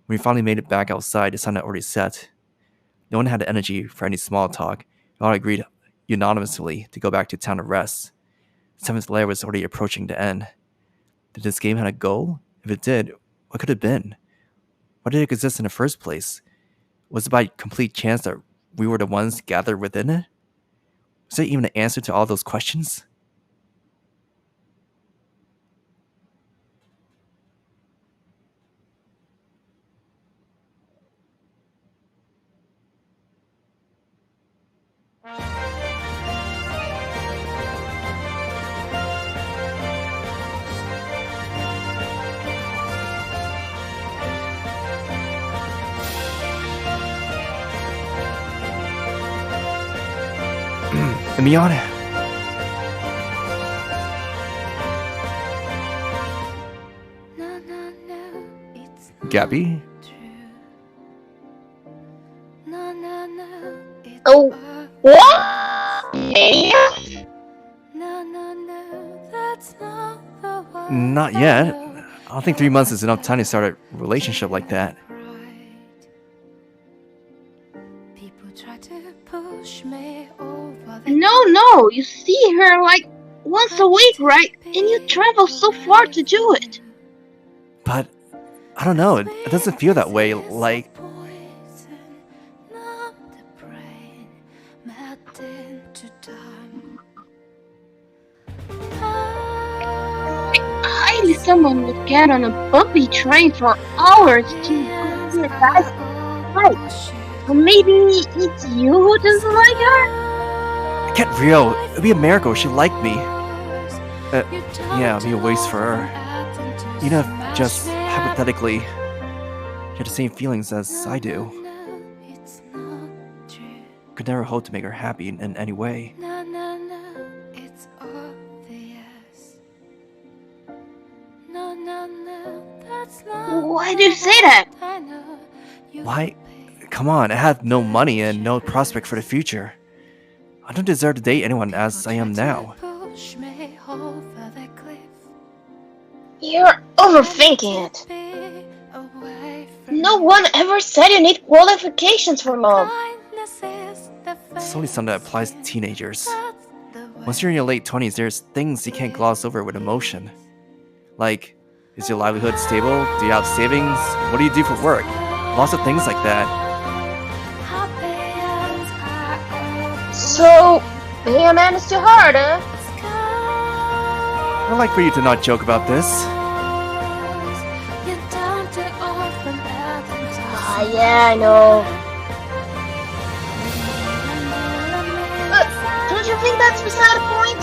When we finally made it back outside, the sun had already set. No one had the energy for any small talk. We all agreed unanimously to go back to town to rest. Seventh Lair was already approaching the end. Did this game have a goal? If it did, what could it have been? Why did it exist in the first place? Was it by complete chance that we were the ones gathered within it? Was there even an answer to all those questions? Imeon? Gabby? Oh, what? Yeah? Not yet. don't think 3 months is enough time to start a relationship like that. No, you see her like once a week, right? And you travel so far to do it. But, I don't know, it doesn't feel that way, like... Highly someone would get on a bumpy train for hours to go to a guy's fight. Or maybe it's you who doesn't like her? Get real, it'd be a miracle if she liked me. Yeah, it'd be a waste for her. Even if, just hypothetically, she had the same feelings as I do. Could never hope to make her happy in any way. Why do you say that? Why? Come on, I have no money and no prospect for the future. I don't deserve to date anyone as I am now. You're overthinking it. No one ever said you need qualifications for love. It's only something that applies to teenagers. Once you're in your late 20s, there's things you can't gloss over with emotion. Like, is your livelihood stable? Do you have savings? What do you do for work? Lots of things like that. So, being a man is too hard, huh? I'd like for you to not joke about this. Yeah, I know. But don't you think that's beside the point?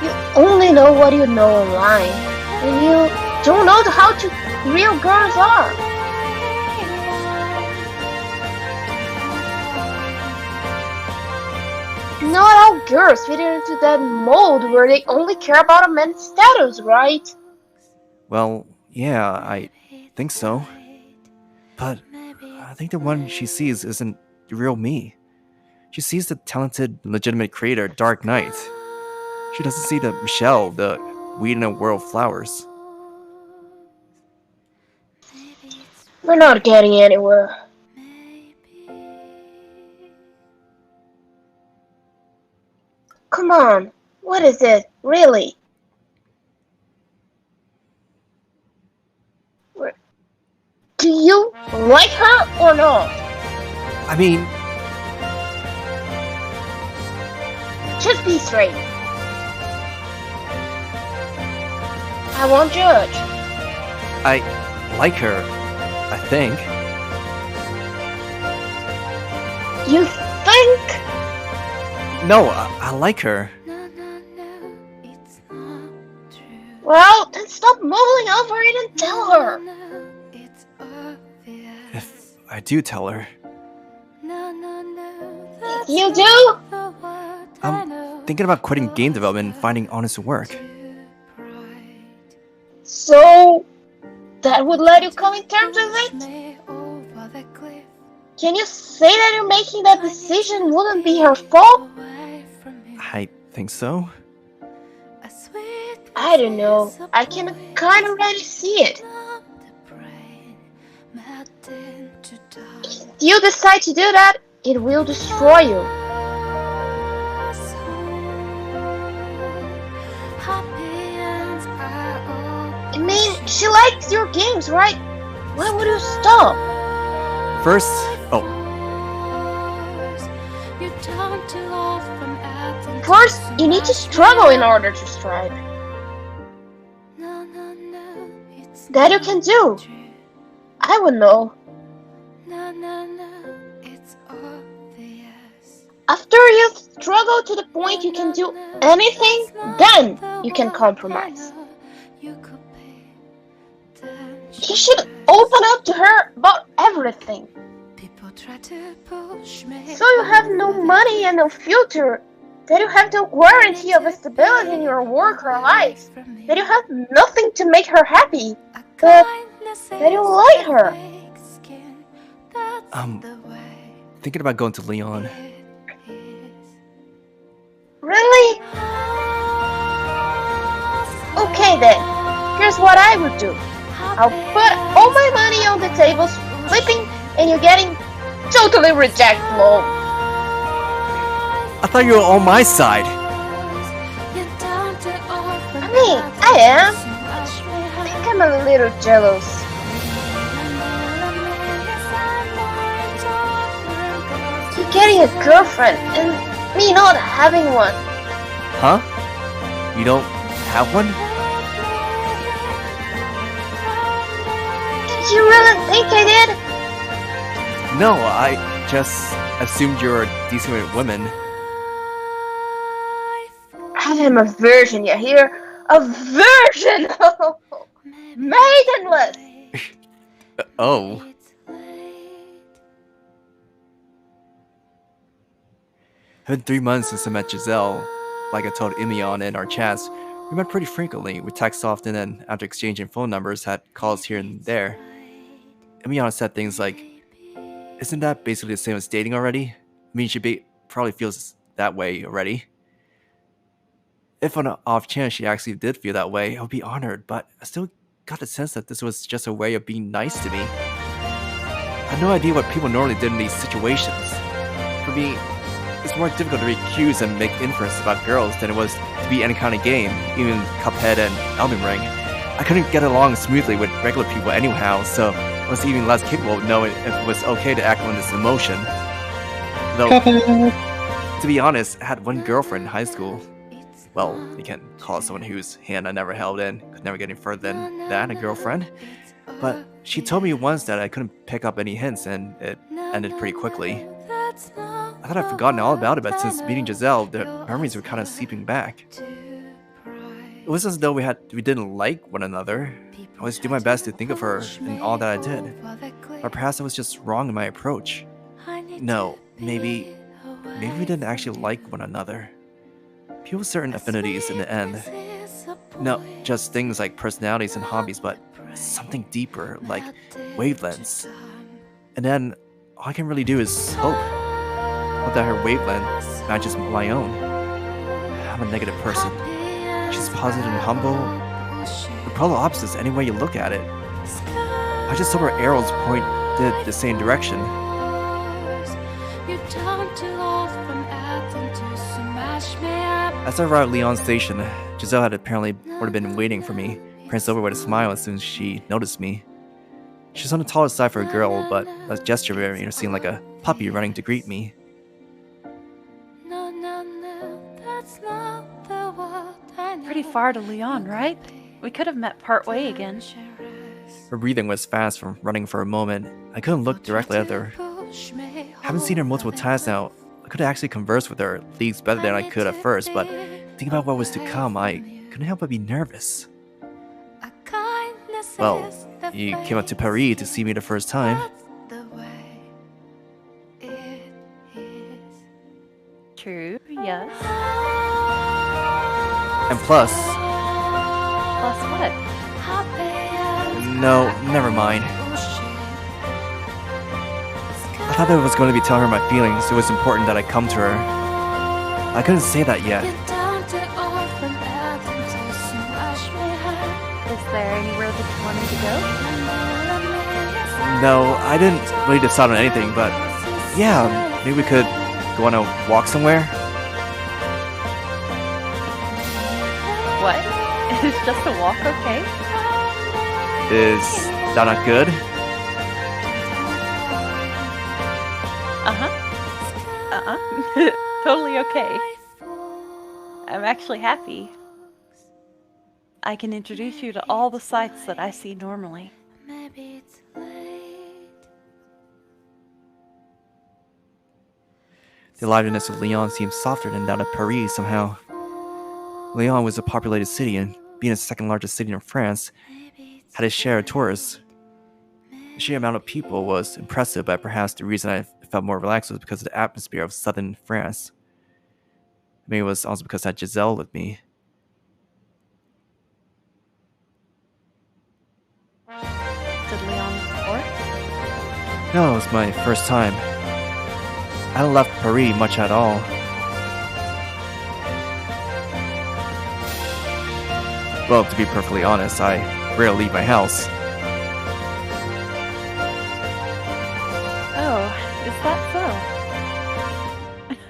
You only know what you know online, and you don't know how real girls are. Not all girls fit into that mold where they only care about a man's status, right? Well, yeah, I think so. But I think the one she sees isn't the real me. She sees the talented, legitimate creator, Dark Knight. She doesn't see the Michelle, the weed in a world of flowers. We're not getting anywhere. Come on, what is it, really? Do you like her or not? I mean... Just be straight. I won't judge. I like her, I think. You think? No, I like her. Well, then stop mumbling over it and tell her. If I do tell her... You do? I'm thinking about quitting game development and finding honest work. So, that would let you come in terms with it? Can you say that you're making that decision wouldn't be her fault? I think so. I don't know. I can kind of already see it. If you decide to do that, it will destroy you. I mean, she likes your games, right? Why would you stop? First... First, you need to struggle in order to strive. That you can do. I would know. After you struggle to the point you can do anything, then you can compromise. You should open up to her about everything. So you have no money and no future, that you have no guarantee of stability in your work or life, that you have nothing to make her happy, but that you like her. Thinking about going to Leon. Really? Okay then, here's what I would do. I'll put all my money on the table, flipping, and you're getting totally reject, lol. I thought you were on my side. I mean, I am. I think I'm a little jealous. You getting a girlfriend and me not having one. Huh? You don't have one? Did you really think I did? No, I just assumed you were a decent with women. I am a virgin, you hear? A virgin! Maidenless! Oh. It's been 3 months since I met Giselle. Like I told Imeon in our chats, we met pretty frequently. We text often, and after exchanging phone numbers, had calls here and there. Imeon said things like, "Isn't that basically the same as dating already? I mean, she probably feels that way already." If on an off chance she actually did feel that way, I would be honored, but I still got the sense that this was just a way of being nice to me. I had no idea what people normally did in these situations. For me, it's more difficult to read cues and make inferences about girls than it was to be any kind of game, even Cuphead and Elden Ring. I couldn't get along smoothly with regular people anyhow, so I was even less capable of knowing if it was okay to act on this emotion. Though, to be honest, I had one girlfriend in high school. Well, you can call someone whose hand I never held in, could never get any further than that, a girlfriend. But she told me once that I couldn't pick up any hints, and it ended pretty quickly. I thought I'd forgotten all about it, but since meeting Giselle, the memories were kind of seeping back. It wasn't as though we didn't like one another. I always do my best to think of her in all that I did. Or perhaps I was just wrong in my approach. No, maybe we didn't actually like one another. People with certain affinities in the end. No, just things like personalities and hobbies, but something deeper, like wavelengths. And then all I can really do is hope. Hope that her wavelength matches my own. I'm a negative person. She's positive and humble. The polar opposites any way you look at it. I just hope her arrows pointed the same direction. As I arrived at Leon Station, Giselle had apparently already been waiting for me, pranced over with a smile as soon as she noticed me. She was on the taller side for a girl, but a gesture made her seem like a puppy running to greet me. Pretty far to Leon, right? We could have met part way again. Her breathing was fast from running for a moment. I couldn't look directly at her. Haven't seen her multiple times now. I could actually converse with her leagues better than I could at first, but thinking about what was to come, I couldn't help but be nervous. Well, you came up to Paris to see me the first time. True, yes. And plus... Plus what? No, never mind. I thought that I was going to be telling her my feelings. It was important that I come to her. I couldn't say that yet. Is there anywhere that you wanted to go? No, I didn't really decide on anything, but yeah, maybe we could go on a walk somewhere. What? Is just a walk okay? Is that not good? Totally okay. I'm actually happy. I can introduce you to all the sights that I see normally. The liveliness of Lyon seemed softer than that of Paris somehow. Lyon was a populated city, and being the second largest city in France, had its share of tourists. The sheer amount of people was impressive, but perhaps the reason I felt more relaxed was because of the atmosphere of southern France. Maybe it was also because I had Giselle with me. Did Leon before? No, it was my first time. I hadn't left Paris much at all. Well, to be perfectly honest, I rarely leave my house. Oh, is that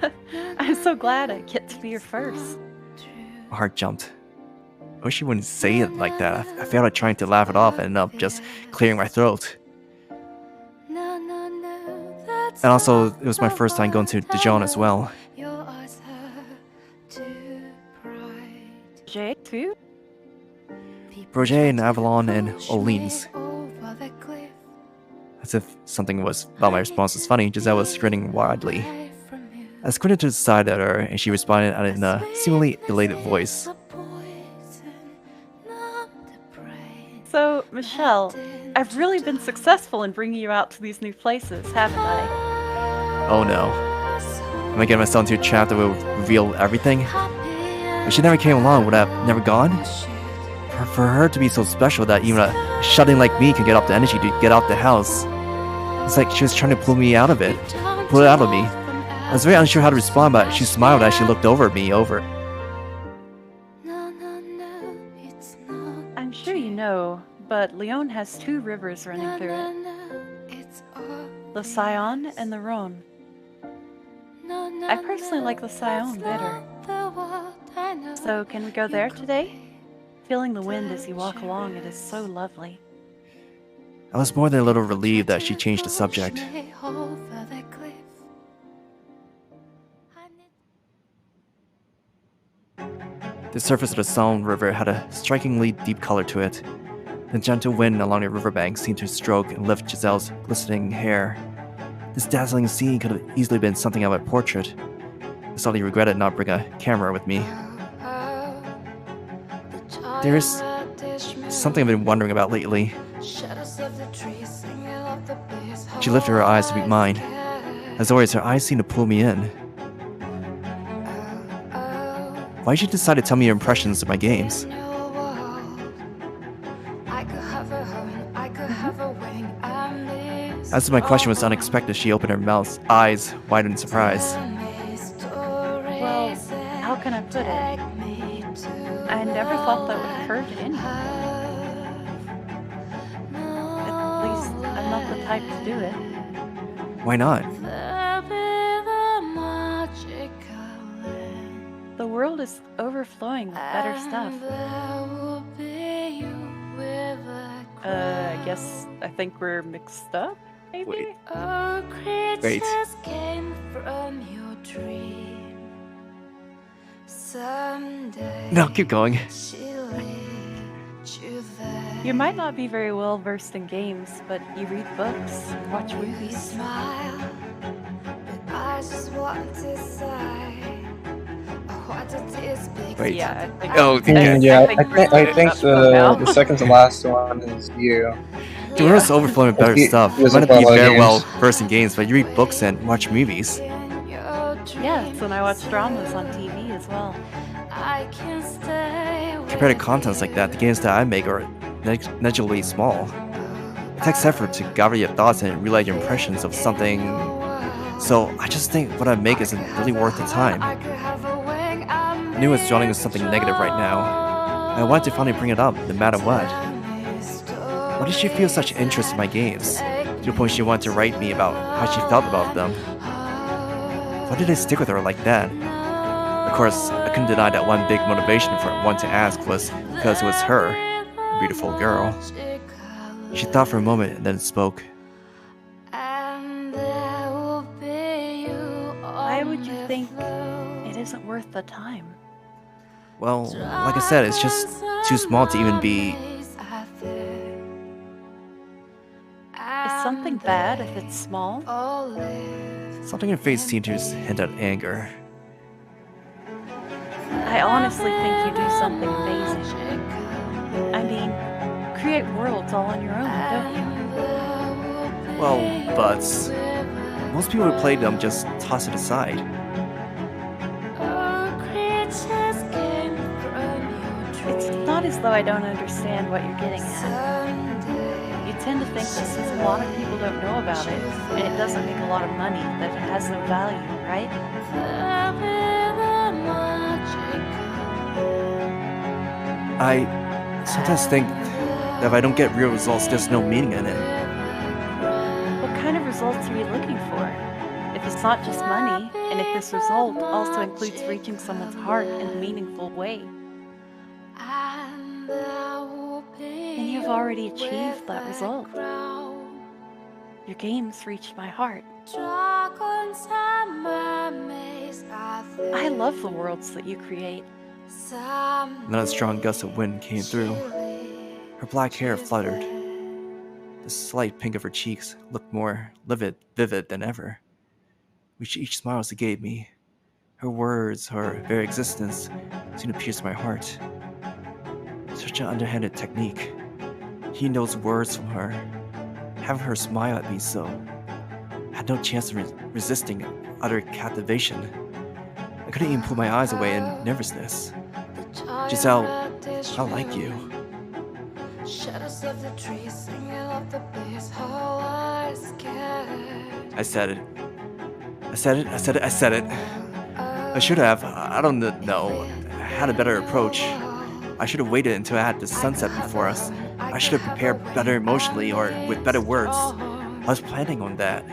so? I'm so glad I get to be your first. My heart jumped. I wish she wouldn't say it like that. I felt like trying to laugh it off and ended up just clearing my throat. And also, it was my first time going to Dijon as well. Jake, too? Roger and Avalon and Orleans. As if something about my response was funny, Giselle was grinning widely. I squinted to the side at her, and she responded in a seemingly elated voice. So, Michelle, I've really been successful in bringing you out to these new places, haven't I? Oh no. Am I getting myself into a trap that will reveal everything? If she never came along, would I have never gone? For her to be so special that even a shutting like me can get up the energy to get out the house. It's like she was trying to pull me out of it. Pull it out of me. I was very unsure how to respond, but she smiled as she looked over at me I'm sure you know, but Lyon has 2 rivers running through it. The Cyanide and the Rhone. I personally like the Cyanide better. So, can we go there today? Feeling the wind as you walk along, it is so lovely. I was more than a little relieved that she changed the subject. The surface of the Sound River had a strikingly deep color to it. The gentle wind along the riverbank seemed to stroke and lift Giselle's glistening hair. This dazzling scene could have easily been something of a portrait. I suddenly regretted not bringing a camera with me. There's something I've been wondering about lately. She lifted her eyes to meet mine. As always, her eyes seemed to pull me in. Why did you decide to tell me your impressions of my games? As my question was unexpected, she opened her mouth, eyes wide in surprise. Well, how can I put it? I never thought that would occur to anyone. At least, I'm not the type to do it. Why not? The world is overflowing with better stuff. I think we're mixed up, maybe? Wait. No, keep going. You might not be very well versed in games, but you read books, watch movies. Wait. Yeah, I think Oh, okay. I think the second to last one is you. The world is overflowing with better He- stuff. he You might doesn't not be follow very games. well versed in games, but you read books and watch movies. Yes, and I watch dramas on TV as well. Compared to contents like that, the games that I make are negligibly small. It takes effort to gather your thoughts and relay your impressions of something, so I just think what I make isn't really worth the time. I knew I was dwelling on something negative right now. I wanted to finally bring it up, no matter what. Why did she feel such interest in my games, to the point she wanted to write me about how she felt about them? Why did I stick with her like that? Of course, I couldn't deny that one big motivation for wanting to ask was because it was her, a beautiful girl. She thought for a moment and then spoke. Why would you think it isn't worth the time? Well, like I said, it's just too small to even be... Is something bad if it's small? Something in her face seemed to hint at anger. I honestly think you do something amazing. I mean, create worlds all on your own, don't you? Well, but... most people who play them just toss it aside. It's not as though I don't understand what you're getting at. You tend to think that since a lot of people don't know about it, and it doesn't make a lot of money, that it has no value, right? sometimes think that if I don't get real results, there's no meaning in it. What kind of results are you looking for? If it's not just money, and if this result also includes reaching someone's heart in a meaningful way, then you've already achieved that result. Your games reached my heart. I love the worlds that you create. Another strong gust of wind came through. Her black hair fluttered. The slight pink of her cheeks looked more vivid than ever. With each smile she gave me, her words, her very existence, seemed to pierce my heart. Such an underhanded technique. Hearing those words from her, having her smile at me so, I had no chance of resisting utter captivation. I couldn't even pull my eyes away in nervousness. Giselle, I like you. I said it. I should have, I don't know, had a better approach. I should have waited until I had the sunset before us. I should have prepared better emotionally or with better words. I was planning on that.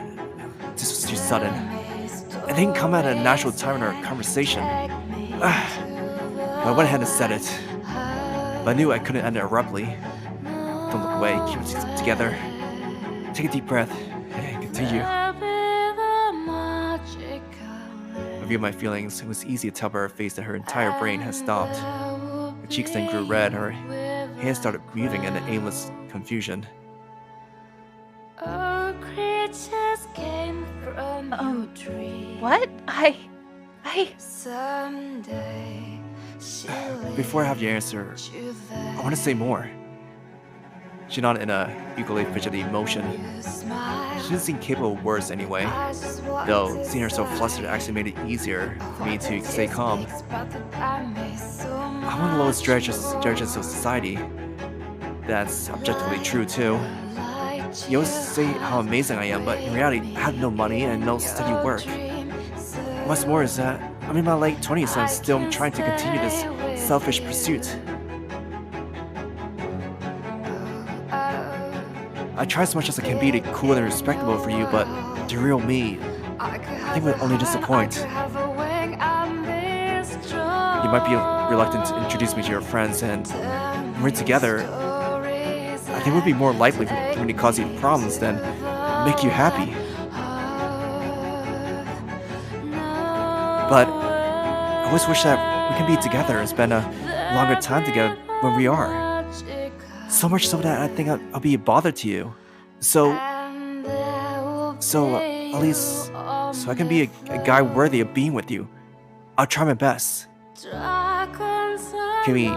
This was too sudden. It didn't come at a natural time in our conversation. I went ahead and said it. But I knew I couldn't end it abruptly. Don't look away, keep it together. Take a deep breath and continue. I viewed my feelings. It was easy to tell by her face that her entire brain had stopped. Her cheeks then grew red, her hands started moving in an aimless confusion. What? Before I have your answer, I want to say more. She nodded in a equally fidgety motion. She didn't seem capable of words anyway, though seeing her so flustered actually made it easier for me to stay calm. I'm one of the lowest judges of society. That's objectively true too. You always say how amazing I am, but in reality, I have no money and no steady work. What's more is that I'm in my late 20s and I'm still trying to continue this selfish pursuit. I try as much as I can be to be cool and respectable for you, but the real me, I think would only disappoint. You might be reluctant to introduce me to your friends, and when we're together, I think it would be more likely for me to cause you problems than make you happy. But I always wish that we can be together and spend a longer time together when we are. So much so that I think I'll be a bother to you. So at least, so I can be a guy worthy of being with you. I'll try my best. Can we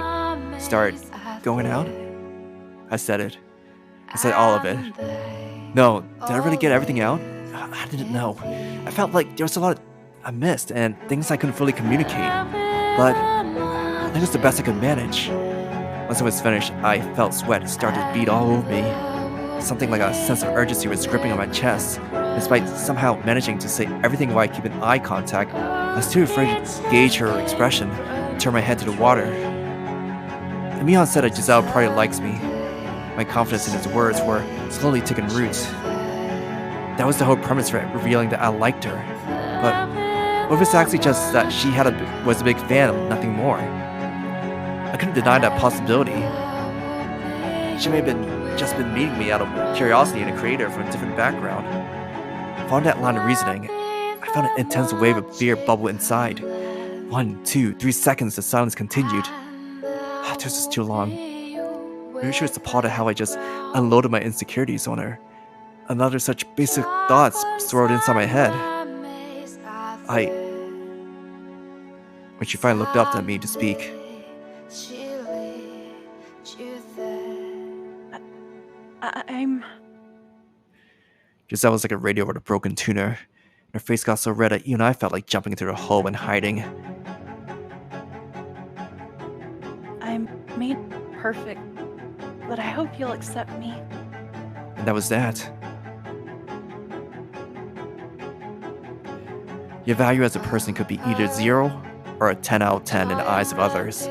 start going out? I said it. I said all of it. No, did I really get everything out? I didn't know. I felt like there was a lot I missed and things I couldn't fully communicate. But I think it's the best I could manage. Once I was finished, I felt sweat start to bead all over me. Something like a sense of urgency was gripping on my chest. Despite somehow managing to say everything while keeping eye contact, I was too afraid to gauge her expression and turn my head to the water. Imeon said that Giselle probably likes me. My confidence in his words were slowly taking root. That was the whole premise for it, revealing that I liked her. But what if it's actually just that she was a big fan of nothing more? I couldn't deny that possibility. She may have just been meeting me out of curiosity and a creator from a different background. Following that line of reasoning, I felt an intense wave of fear bubble inside. 1, 2, 3 seconds, the silence continued. This was too long. Maybe she was appalled at how I just unloaded my insecurities on her. Another such basic thoughts swirled inside my head. When she finally looked up at me to speak, Giselle was like a radio with a broken tuner. Her face got so red that even I felt like jumping into the hole and hiding. I'm made perfect, but I hope you'll accept me. And that was that. Your value as a person could be either 0 or a 10 out of 10 in the eyes of others.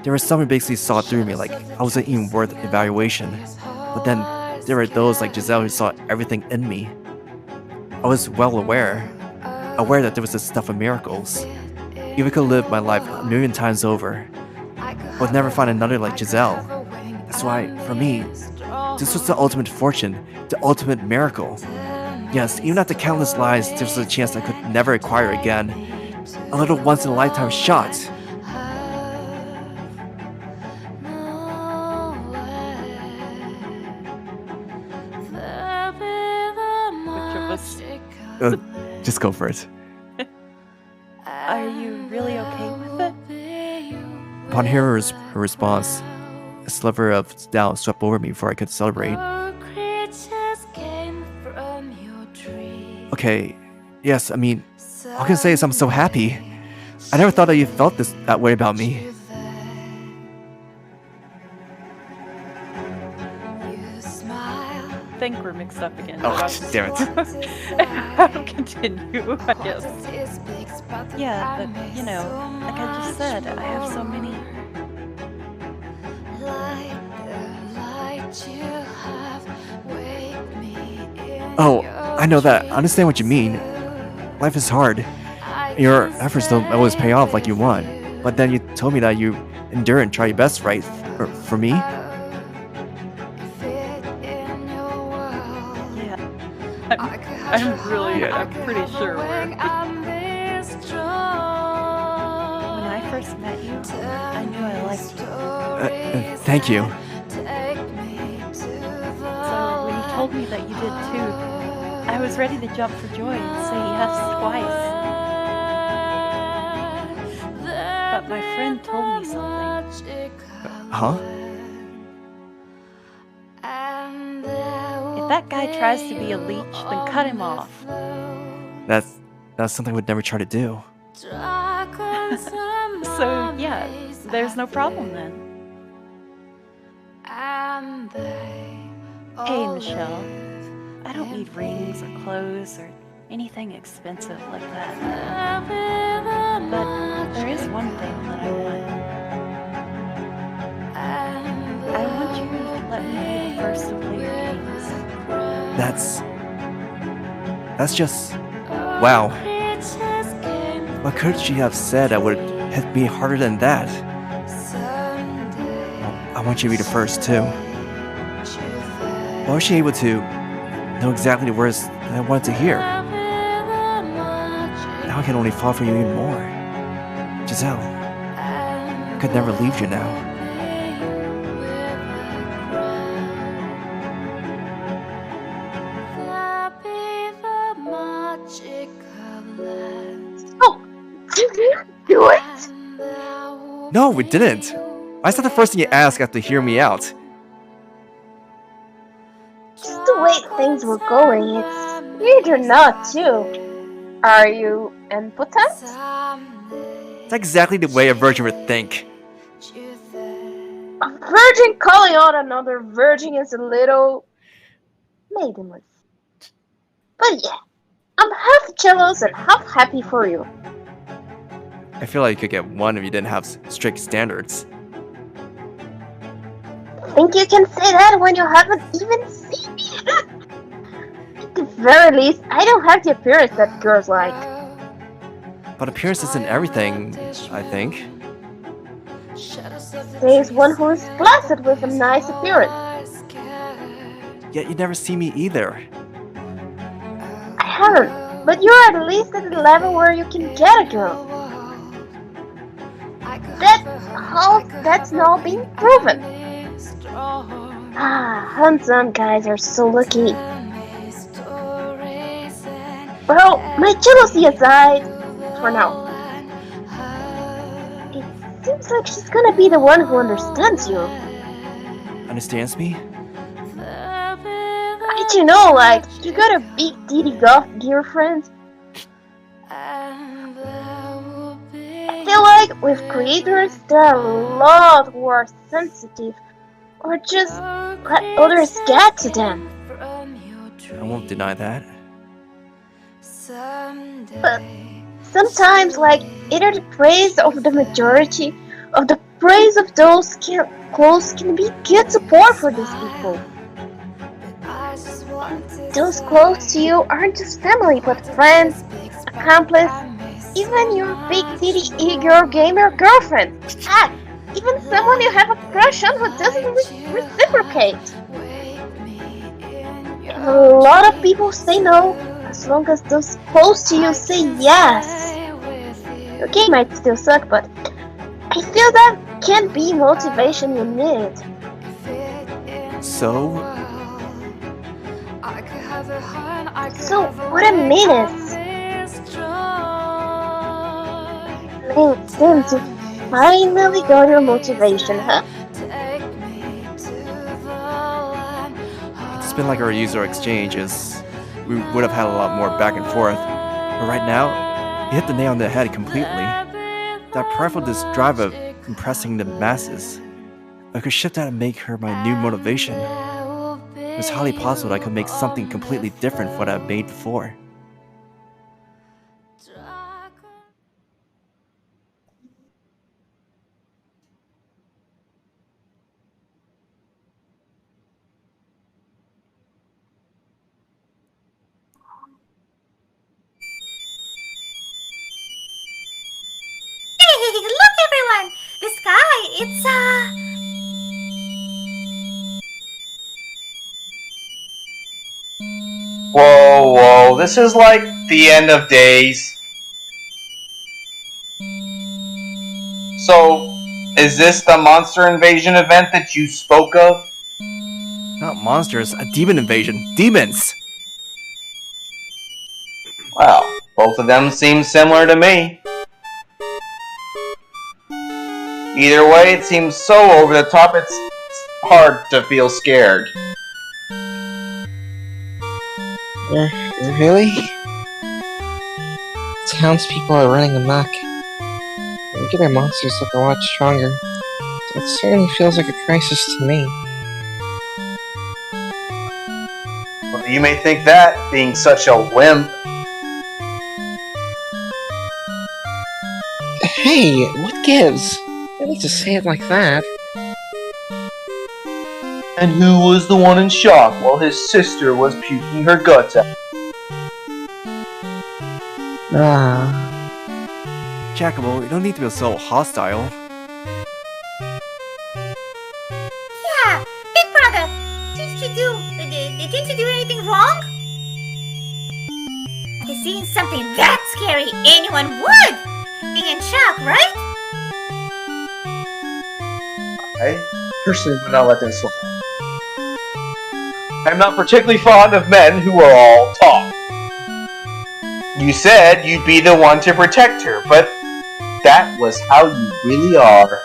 There were some who basically saw through me like I wasn't even worth evaluation. But then there were those like Giselle who saw everything in me. I was well aware that there was this stuff of miracles. If I could live my life a million times over, I would never find another like Giselle. That's why, for me, this was the ultimate fortune, the ultimate miracle. Yes, even after countless lies, there was a chance I could never acquire again. A little once-in-a-lifetime shot. Which of us? Just go for it. Are you really okay with it? Upon hearing her response, a sliver of doubt swept over me before I could celebrate. Okay, yes, I mean, all I can say is I'm so happy. I never thought that you felt that way about me. I think we're mixed up again. Oh, damn it. I'll continue, I guess. Yeah, but, you know, like I just said, I have so many... Oh, I know that. I understand what you mean. Life is hard. Your efforts don't always pay off like you want. But then you told me that you endure and try your best, right? For me? I'm pretty sure when I first met you, I knew I liked you. Thank you. So when you told me that you did too, I was ready to jump for joy and say yes twice. But my friend told me something. Huh? If that guy tries to be a leech, then cut him off. That's something I would never try to do. So yeah, there's no problem then. Hey Michelle, I don't need rings or clothes or anything expensive like that. But there is one thing that I want. I want you to let me be the first to play your games. That's just... wow. What could she have said that would hit me harder than that? I want you to be the first, too. Why was she able to know exactly the words that I wanted to hear? Now I can only fall for you even more. Giselle, I could never leave you now. Do it? No, we didn't. Why is that the first thing you ask after hearing me out? Just the way things were going, it's weird or not, too. Are you impotent? It's exactly the way a virgin would think. A virgin calling out another virgin is a little... maidenless. But yeah, I'm half jealous and half happy for you. I feel like you could get one if you didn't have strict standards. Think you can say that when you haven't even seen me? At the very least, I don't have the appearance that girls like. But appearance isn't everything, I think. There's one who is blessed with a nice appearance. Yet you never see me either. I haven't, but you're at least at the level where you can get a girl. That's now being proven. Handsome guys are so lucky. Well, my jealousy aside, for now. It seems like she's gonna be the one who understands you. Understands me? I do know, like, you got a big DD goth girlfriend. I feel like with creators, there are a lot who are sensitive, or just let others get to them. I won't deny that. But sometimes, like, either the praise of the majority of the praise of those close can be good support for these people. Those close to you aren't just family, but friends, accomplices, even your big titty eager gamer girlfriend. Heck, even someone you have a crush on who doesn't reciprocate. A lot of people say no, as long as those close to you say yes. Your game might still suck, but I feel that can be motivation you need. So, what a menace! Seems to finally got your motivation, huh? it's been like our user exchanges. We would have had a lot more back and forth. But right now, you hit the nail on the head completely. That prideful drive of impressing the masses. I could shift that and make her my new motivation. It's highly possible that I could make something completely different from what I've made before. Hey, look everyone! The sky, it's Whoa, this is like the end of days. So, is this the monster invasion event that you spoke of? Not monsters, a demon invasion. Demons! Well, both of them seem similar to me. Either way, it seems so over the top it's hard to feel scared. Really? Townspeople are running amok. Making their monsters look a lot stronger. It certainly feels like a crisis to me. Well, you may think that, being such a wimp. Hey, what gives? You don't need to say it like that. And who was the one in shock while his sister was puking her guts out? Jacopo, you don't need to be so hostile. yeah, big brother. Didn't you do anything wrong? After seeing something that scary, anyone would be in shock, right? I personally would not let them slip. I'm not particularly fond of men who are all talk. You said you'd be the one to protect her, but that was how you really are.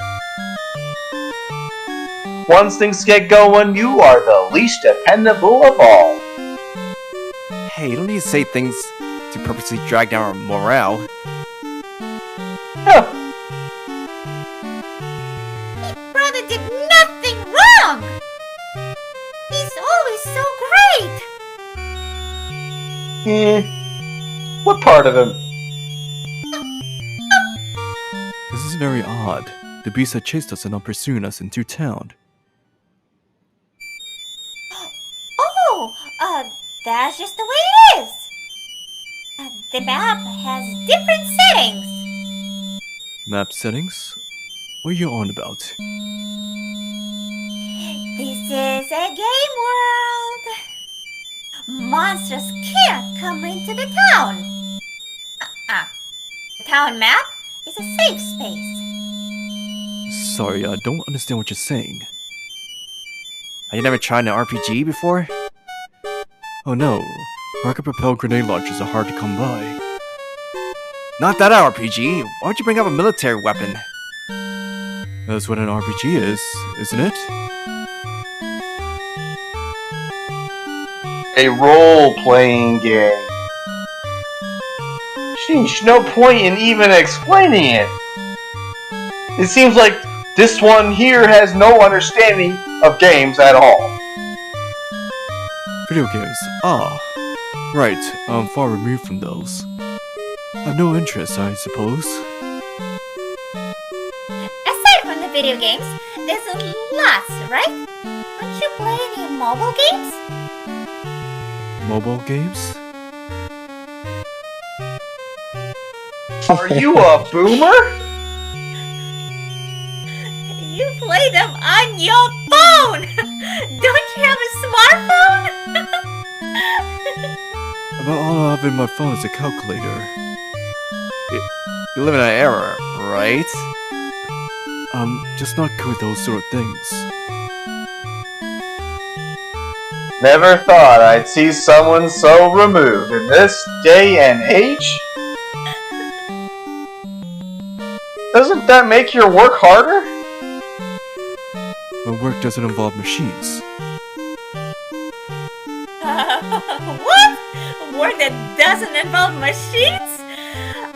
Once things get going, you are the least dependable of all. Hey, you don't need to say things to purposely drag down our morale. Huh. Big brother did nothing wrong. He's always so great. What part of him? This is very odd. The beast that chased us and now pursuing us into town. Oh, that's just the way it is. The map has different settings. Map settings? What are you on about? This is a game world. Monsters can't come into the town. The town map is a safe space. Sorry, I don't understand what you're saying. Have you never tried an RPG before? Oh no, rocket-propelled grenade launchers are hard to come by. Not that RPG! Why don't you bring up a military weapon? That's what an RPG is, isn't it? A role-playing game. Sheesh, no point in even explaining it. It seems like this one here has no understanding of games at all. Video games. Ah. Right, I'm far removed from those. I have no interest, I suppose. Aside from the video games. There's lots, right? Don't you play any mobile games? Mobile games? Are you a boomer? You play them on your phone! Don't you have a smartphone? About all I have in my phone is a calculator. You live in an era, right? I'm just not good with those sort of things. Never thought I'd see someone so removed in this day and age. Doesn't that make your work harder? My work doesn't involve machines. What? Work that doesn't involve machines?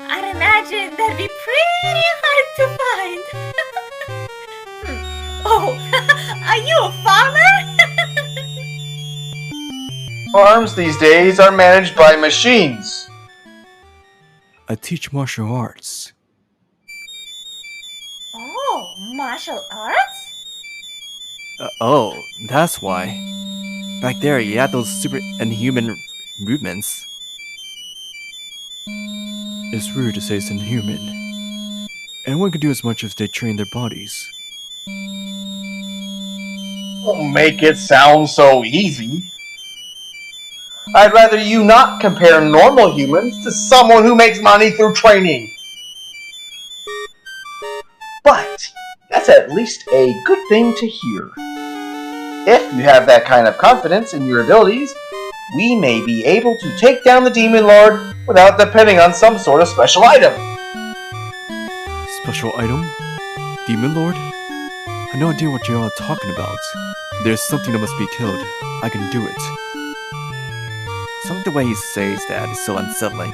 I'd imagine that'd be pretty hard to find. Oh, are you a farmer? Farms these days are managed by machines. I teach martial arts. Oh, martial arts? Oh, that's why. Back there, you had those super inhuman movements. It's rude to say it's inhuman. Anyone can do as much as they train their bodies. Don't make it sound so easy. I'd rather you not compare normal humans to someone who makes money through training. But that's at least a good thing to hear. If you have that kind of confidence in your abilities, we may be able to take down the Demon Lord without depending on some sort of special item. Special item? Demon Lord? I have no idea what you're all talking about. There's something that must be killed. I can do it. Some of the way he says that is so unsettling.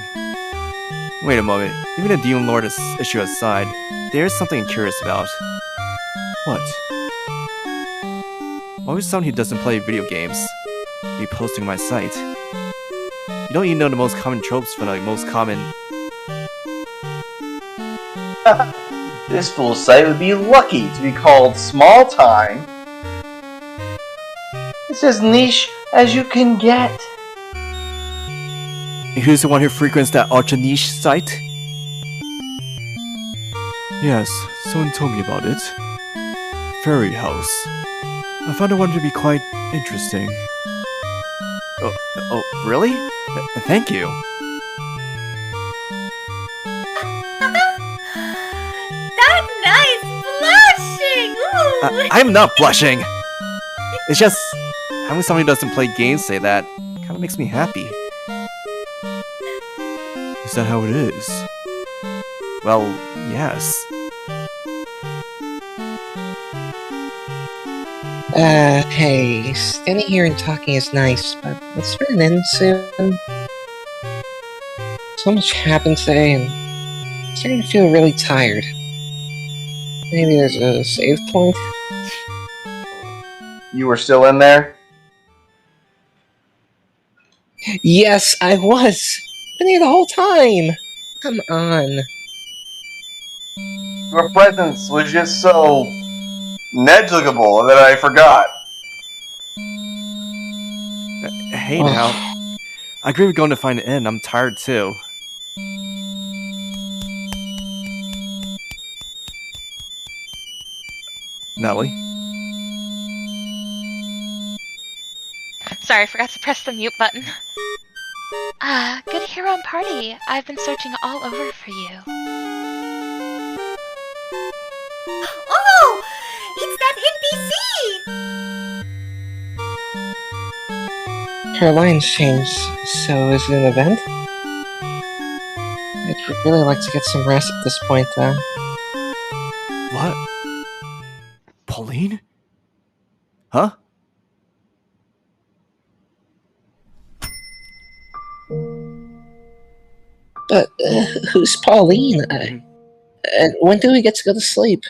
Wait a moment. Even the Demon Lord issue aside, there's something I'm curious about. What? Why would someone who doesn't play video games be posting my site? You don't even know the most common tropes for the most common... This fool's site would be lucky to be called small time. It's as niche as you can get. Who's the one who frequents that ultra niche site? Yes, someone told me about it. Fairy House. I found the one to be quite interesting. Oh, really? Thank you. That nice blushing! Ooh. I'm not blushing! It's just, having someone who doesn't play games say that kind of makes me happy. Is that how it is? Well, yes. Hey, standing here and talking is nice, but let's put an end soon. So much happened today, and I'm starting to feel really tired. Maybe there's a save point? You were still in there? Yes, I was! Been here the whole time! Come on. Your presence was just so negligible that I forgot. Hey now. I agree with going to find an end. I'm tired too. Nellie? Sorry, I forgot to press the mute button. Good hero and party. I've been searching all over for you. Oh! It's that NPC! Her lines changed, so is it an event? I'd really like to get some rest at this point, though. What? Pauline? Huh? But, who's Pauline? And when do we get to go to sleep?